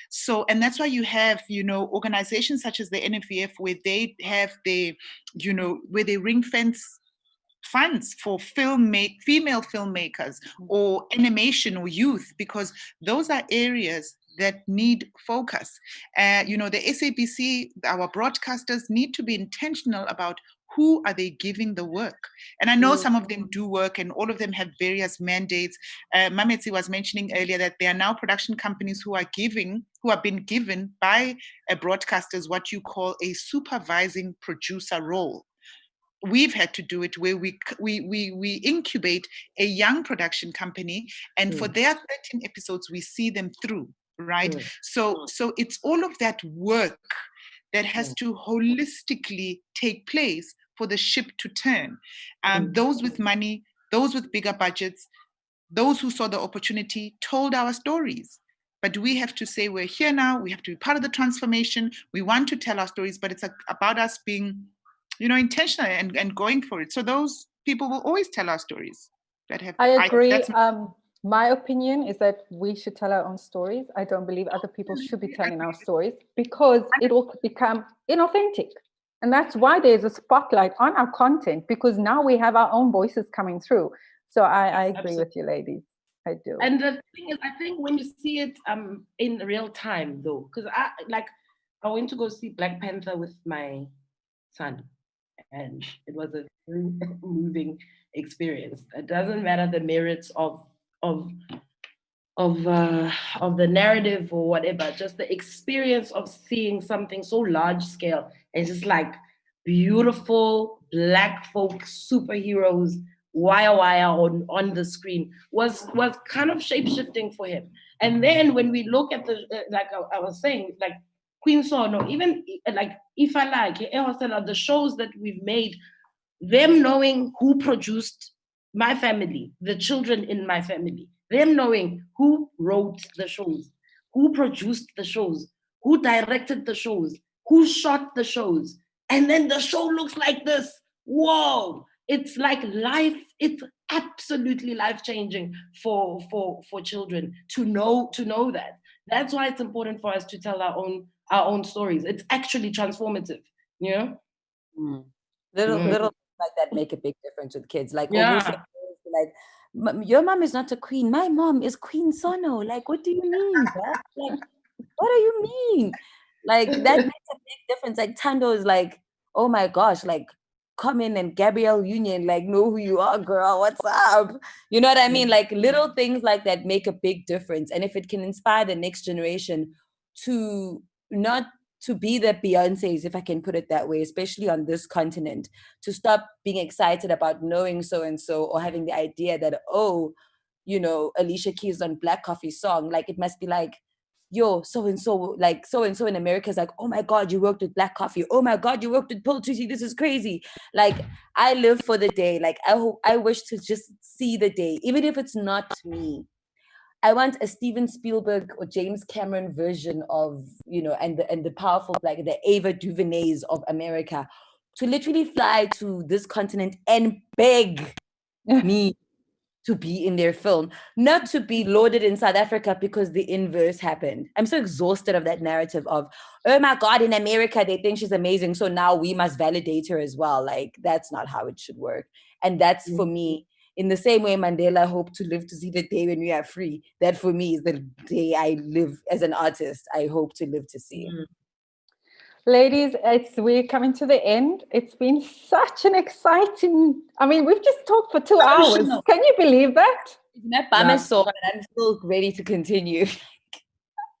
So, and that's why you have, organizations such as the NFVF, where they have where they ring fence funds for female filmmakers or animation or youth, because those are areas that need focus. The SABC, our broadcasters need to be intentional about who are they giving the work. And I know some of them do work and all of them have various mandates. Mametsi was mentioning earlier that there are now production companies who have been given by broadcasters what you call a supervising producer role. We've had to do it where we incubate a young production company, and for their 13 episodes, we see them through, right? So it's all of that work that has to holistically take place for the ship to turn. Those with money, those with bigger budgets, those who saw the opportunity told our stories. But we have to say, we're here now, we have to be part of the transformation, we want to tell our stories, but it's about us being intentional and going for it. So those people will always tell our stories. I agree. My opinion is that we should tell our own stories. I don't believe other people should be telling our stories because it will become inauthentic. And that's why there's a spotlight on our content, because now we have our own voices coming through. So I agree with you, ladies. I do. And the thing is, I think when you see it in real time, though, because I went to go see Black Panther with my son, and it was a very moving experience. It doesn't matter the merits of the narrative or whatever, just the experience of seeing something so large scale and just like beautiful Black folk superheroes wire on the screen was kind of shape-shifting for him. And then when we look at the like I was saying, like Queen Son, or even like If I Like the shows that we've made, them knowing who produced my family, the children in my family, them knowing who wrote the shows, who produced the shows, who directed the shows, who shot the shows, and then the show looks like this. Whoa! It's like life. It's absolutely life-changing for children to know that. That's why it's important for us to tell our own stories. It's actually transformative. You know, little like that make a big difference with kids. Like, yeah. Your mom is not a queen. My mom is Queen Sono. Like, what do you mean, bro? Like, what do you mean? Like, that makes a big difference. Like, Tando is like, oh my gosh, like, come in and Gabrielle Union, like, know who you are, girl. What's up? You know what I mean? Like, little things like that make a big difference. And if it can inspire the next generation to not to be the Beyoncés, if I can put it that way, especially on this continent, to stop being excited about knowing so-and-so or having the idea that, oh, you know, Alicia Keys on Black Coffee song. Like, it must be like, yo, so-and-so, like so-and-so in America is like, oh my God, you worked with Black Coffee. Oh my God, you worked with Pearl Tussie. This is crazy. Like, I live for the day. Like, I wish to just see the day, even if it's not me. I want a Steven Spielberg or James Cameron version of, you know, and the powerful, like the Ava DuVernays of America, to literally fly to this continent and beg me to be in their film, not to be lauded in South Africa because the inverse happened. I'm so exhausted of that narrative of, oh my God, in America, they think she's amazing, so now we must validate her as well. Like, that's not how it should work. And that's for me, in the same way Mandela hoped to live to see the day when we are free, that for me is the day I live as an artist, I hope to live to see. Ladies, we're coming to the end. It's been such an exciting, I mean, we've just talked for 2 hours. Can you believe that? I'm still ready to continue.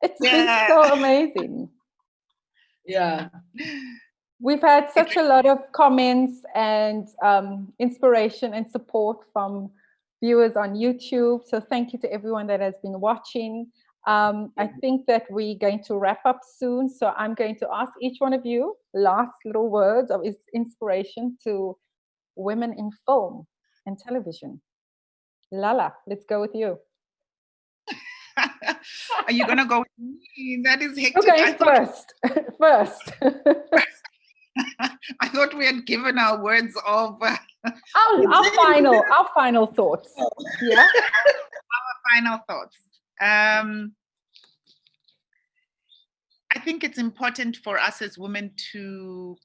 It's been so amazing. Yeah. We've had such a lot of comments and inspiration and support from viewers on YouTube. So thank you to everyone that has been watching. I think that we're going to wrap up soon. So I'm going to ask each one of you last little words of inspiration to women in film and television. Lala, let's go with you. Are you going to go with me? That is hectic. Okay, first. I thought we had given our words of... our final thoughts. Yeah. Our final thoughts. I think it's important for us as women to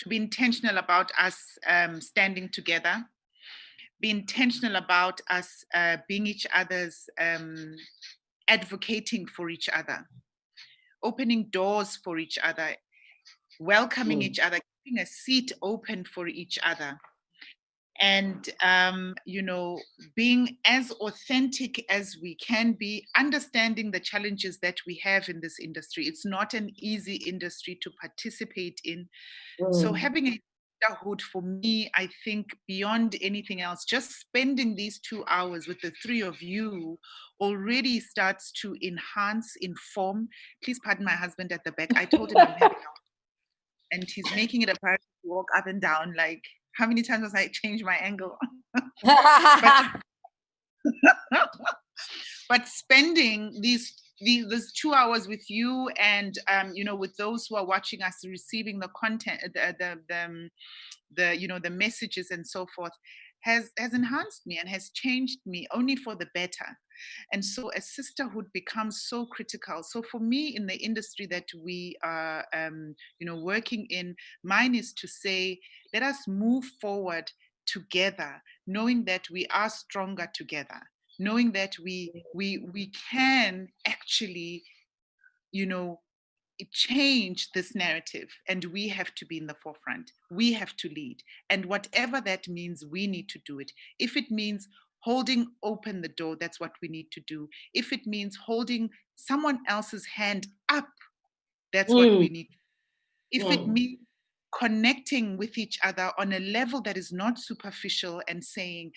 be intentional about us standing together, be intentional about us being each other's, advocating for each other, opening doors for each other, welcoming each other, keeping a seat open for each other. And, you know, being as authentic as we can be, understanding the challenges that we have in this industry. It's not an easy industry to participate in. So having a sisterhood for me, I think beyond anything else, just spending these 2 hours with the three of you already starts to enhance, inform. Please pardon my husband at the back. I told him I'm having and he's making it a priority to walk up and down. Like, how many times must I change my angle? but spending these 2 hours with you and you know, with those who are watching us, receiving the content, the you know, the messages and so forth, has enhanced me and has changed me only for the better. And so a sisterhood becomes so critical. So for me, in the industry that we are working in, mine is to say, let us move forward together, knowing that we are stronger together, knowing that we can actually change this narrative, and we have to be in the forefront. We have to lead, and whatever that means, we need to do it. If it means holding open the door, that's what we need to do. If it means holding someone else's hand up, that's what we need. If it means connecting with each other on a level that is not superficial and saying,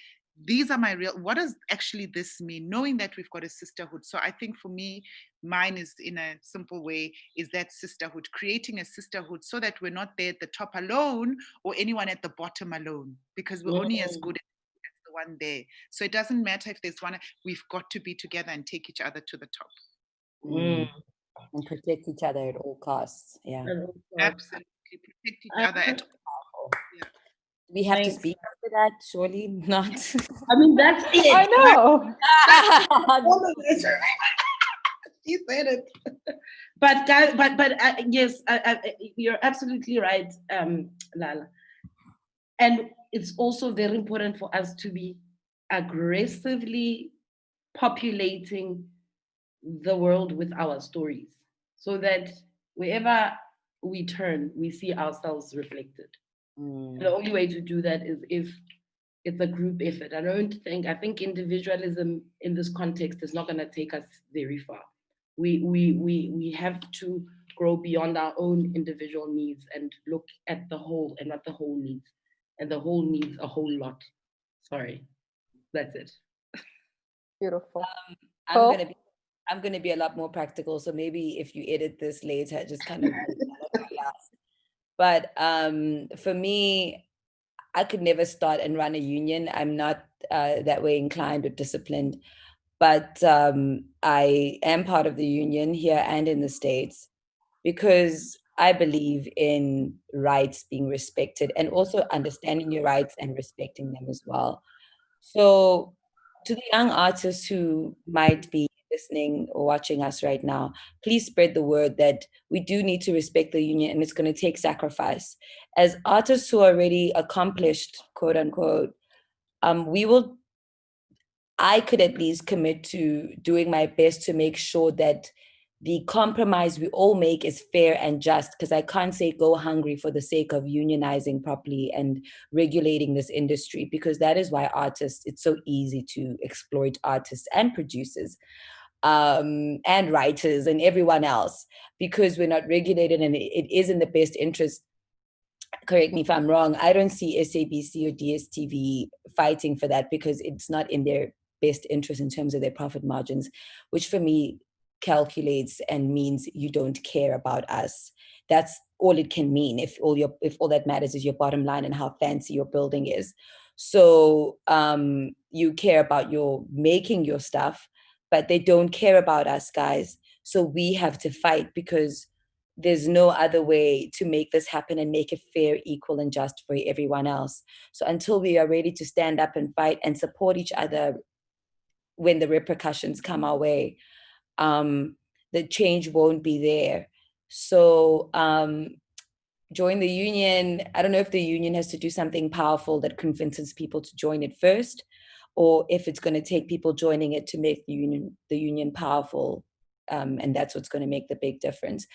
these are my real, what does actually this mean? Knowing that we've got a sisterhood. So I think for me, mine is, in a simple way, is that sisterhood, creating a sisterhood so that we're not there at the top alone or anyone at the bottom alone, because we're only as good as the one there. So it doesn't matter if there's one, we've got to be together and take each other to the top. And protect each other at all costs. Yeah. Absolutely. Protect each other at all. Yeah. We have to speak to that, surely not. I mean, that's it. I know. She said it. But guys, but yes, you're absolutely right, Lala. And it's also very important for us to be aggressively populating the world with our stories, so that wherever we turn, we see ourselves reflected. The only way to do that is if it's a group effort. I think individualism in this context is not going to take us very far. We have to grow beyond our own individual needs and look at the whole and what the whole needs. And the whole needs a whole lot. Sorry, that's it. Beautiful. I'm gonna be a lot more practical. So maybe if you edit this later, just kind of. But for me, I could never start and run a union. I'm not that way inclined or disciplined. But I am part of the union here and in the States because I believe in rights being respected and also understanding your rights and respecting them as well. So to the young artists who might be listening or watching us right now, please spread the word that we do need to respect the union and it's going to take sacrifice. As artists who are already accomplished, quote unquote, I could at least commit to doing my best to make sure that the compromise we all make is fair and just, because I can't say go hungry for the sake of unionizing properly and regulating this industry, because that is why it's so easy to exploit artists and producers and writers and everyone else, because we're not regulated and it is in the best interest. Correct me if I'm wrong. I don't see SABC or DSTV fighting for that because it's not in their best interest in terms of their profit margins, which for me calculates and means you don't care about us. That's all it can mean if all that matters is your bottom line and how fancy your building is. So you care about your making your stuff, but they don't care about us, guys. So we have to fight because there's no other way to make this happen and make it fair, equal, and just for everyone else. So until we are ready to stand up and fight and support each other when the repercussions come our way, the change won't be there. So join the union. I don't know if the union has to do something powerful that convinces people to join it first, or if it's going to take people joining it to make the union powerful. And that's what's going to make the big difference.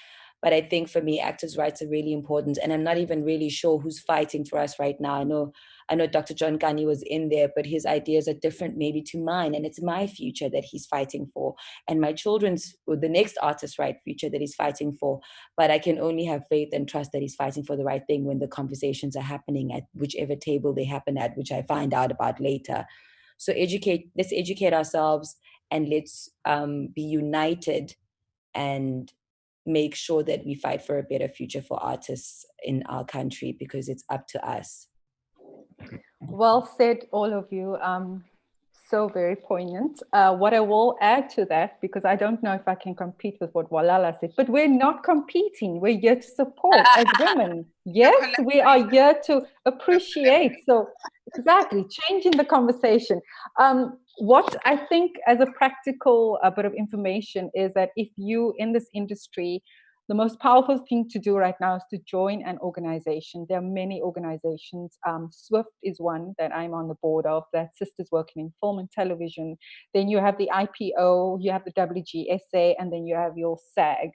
But I think for me, actors' rights are really important. And I'm not even really sure who's fighting for us right now. I know Dr. John Kani was in there, but his ideas are different maybe to mine. And it's my future that he's fighting for. And my children's, or the next artist's right future that he's fighting for. But I can only have faith and trust that he's fighting for the right thing when the conversations are happening at whichever table they happen at, which I find out about later. So let's educate ourselves and let's be united and make sure that we fight for a better future for artists in our country, because it's up to us. Well said, all of you. So very poignant. What I will add to that, because I don't know if I can compete with what Walala said, but we're not competing. We're here to support as women. Yes, we are here to appreciate. So Exactly, changing the conversation. What I think as a practical bit of information is that if you in this industry, the most powerful thing to do right now is to join an organization. There are many organizations. SWIFT is one that I'm on the board of, that's Sisters Working in Film and Television. Then you have the IPO, you have the WGSA, and then you have your SAG.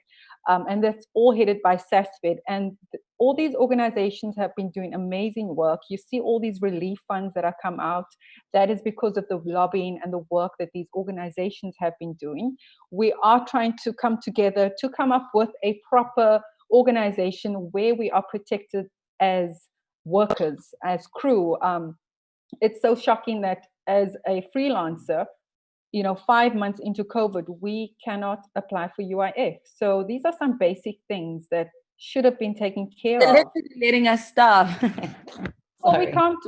And that's all headed by SASFED. And all these organizations have been doing amazing work. You see all these relief funds that have come out. That is because of the lobbying and the work that these organizations have been doing. We are trying to come together to come up with a proper organization where we are protected as workers, as crew. It's so shocking that as a freelancer, 5 months into COVID, we cannot apply for UIF. So these are some basic things that should have been taken care They're of. literally letting us stop. Well, we can't,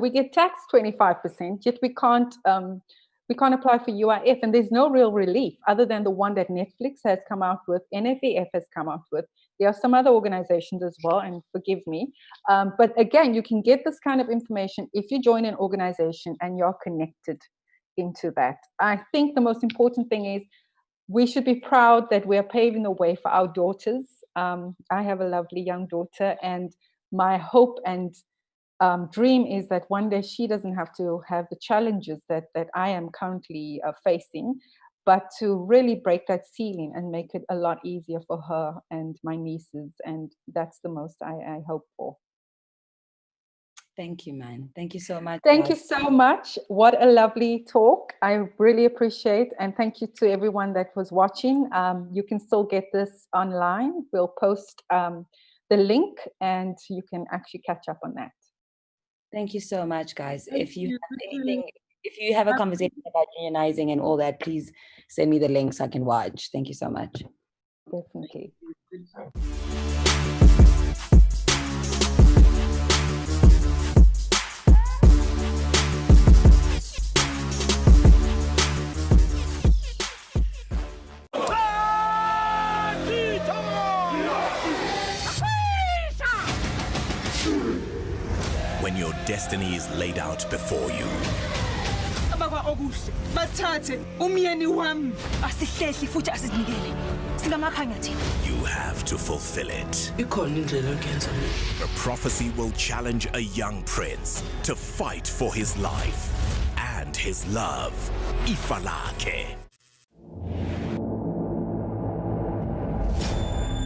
we get taxed 25%, yet we can't apply for UIF, and there's no real relief other than the one that Netflix has come out with, NFEF has come out with. There are some other organizations as well, and forgive me. But again, you can get this kind of information if you join an organization and you're connected into that. I think the most important thing is we should be proud that we are paving the way for our daughters. I have a lovely young daughter, and my hope and dream is that one day she doesn't have to have the challenges that I am currently facing, but to really break that ceiling and make it a lot easier for her and my nieces. And that's the most I hope for. Thank you, man. Thank you so much. Thank you so much. What a lovely talk. I really appreciate, and thank you to everyone that was watching. You can still get this online. We'll post the link and you can actually catch up on that. Thank you so much, guys. If you have a conversation about unionizing and all that, please send me the link so I can watch. Thank you so much. Definitely. When your destiny is laid out before you, you have to fulfill it. A prophecy will challenge a young prince to fight for his life and his love. Ifalake.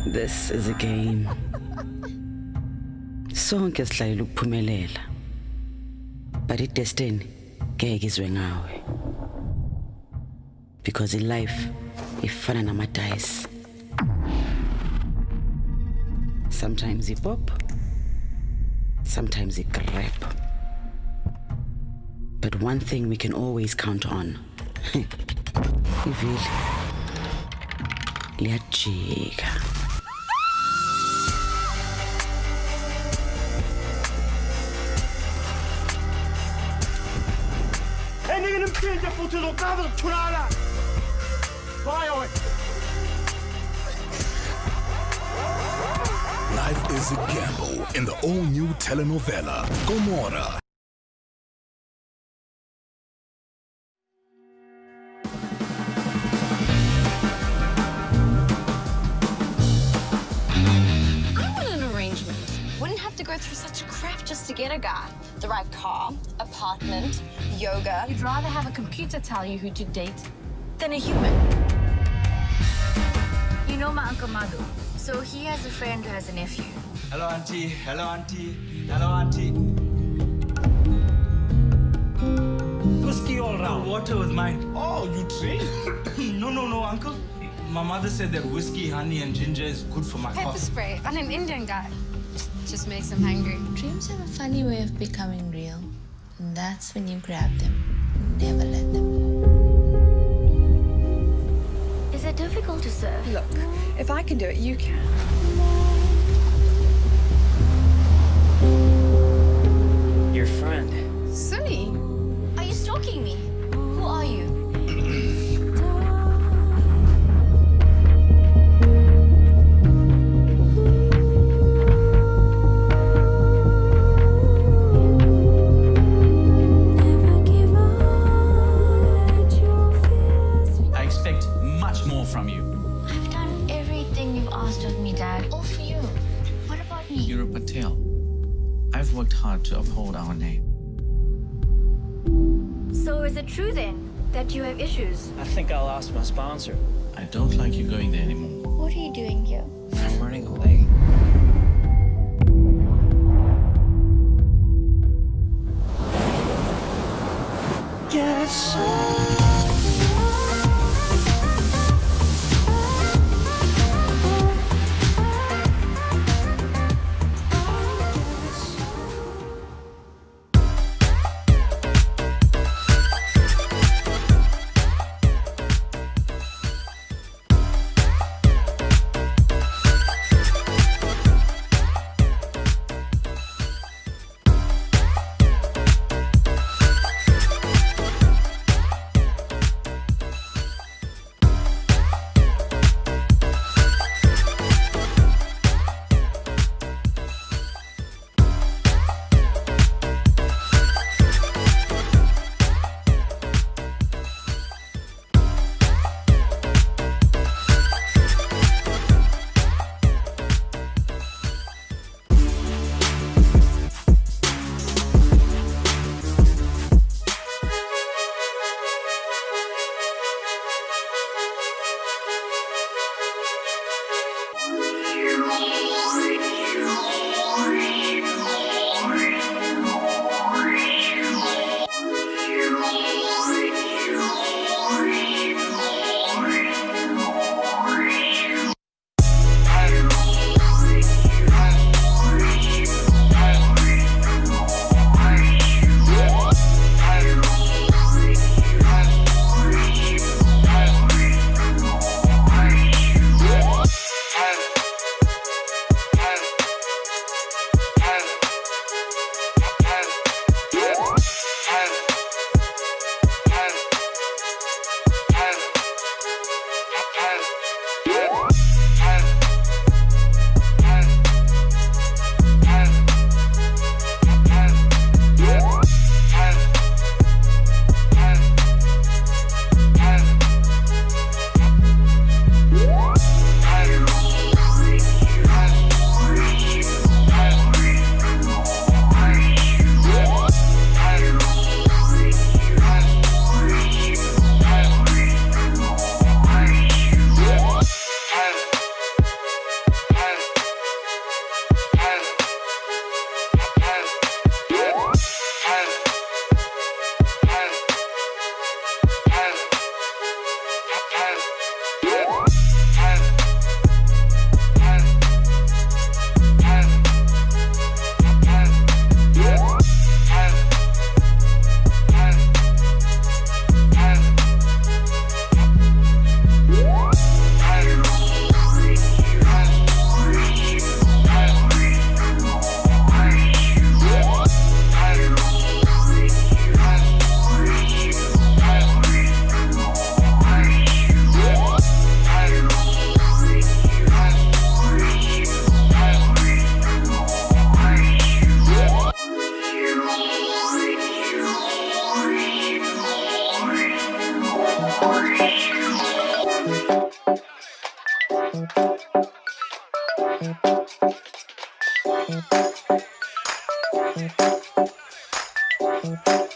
This is a game. Sonke sihlayela ukuphumelela. But idestiny ngeke izwe ngawe. Because in life ifana nama-dice. Sometimes you pop, sometimes you grab. But one thing we can always count on. Ivili liyajika. Life is a gamble in the all-new telenovela, Gomorrah. I want an arrangement. Wouldn't have to go through such crap just to get a guy. The right car, apartment, yoga. You'd rather have a computer tell you who to date than a human. You know my Uncle Madhu, so he has a friend who has a nephew. Hello, auntie. Hello, auntie. Hello, auntie. Whiskey all round. Water with mine. Oh, you drink? No, uncle. My mother said that whiskey, honey, and ginger is good for my Pepper cough. spray on an Indian guy. Just makes him hungry. Dreams have a funny way of becoming real. And that's when you grab them. Never let them go. Is it difficult to serve? Look, if I can do it, you can. Your friend. Sunny, are you stalking me? Who are you? me, Dad. All for you. What about me? You're a Patel. I've worked hard to uphold our name. So is it true then that you have issues? I think I'll ask my sponsor. I don't like you going there anymore. What are you doing here? I'm running away. Thank you.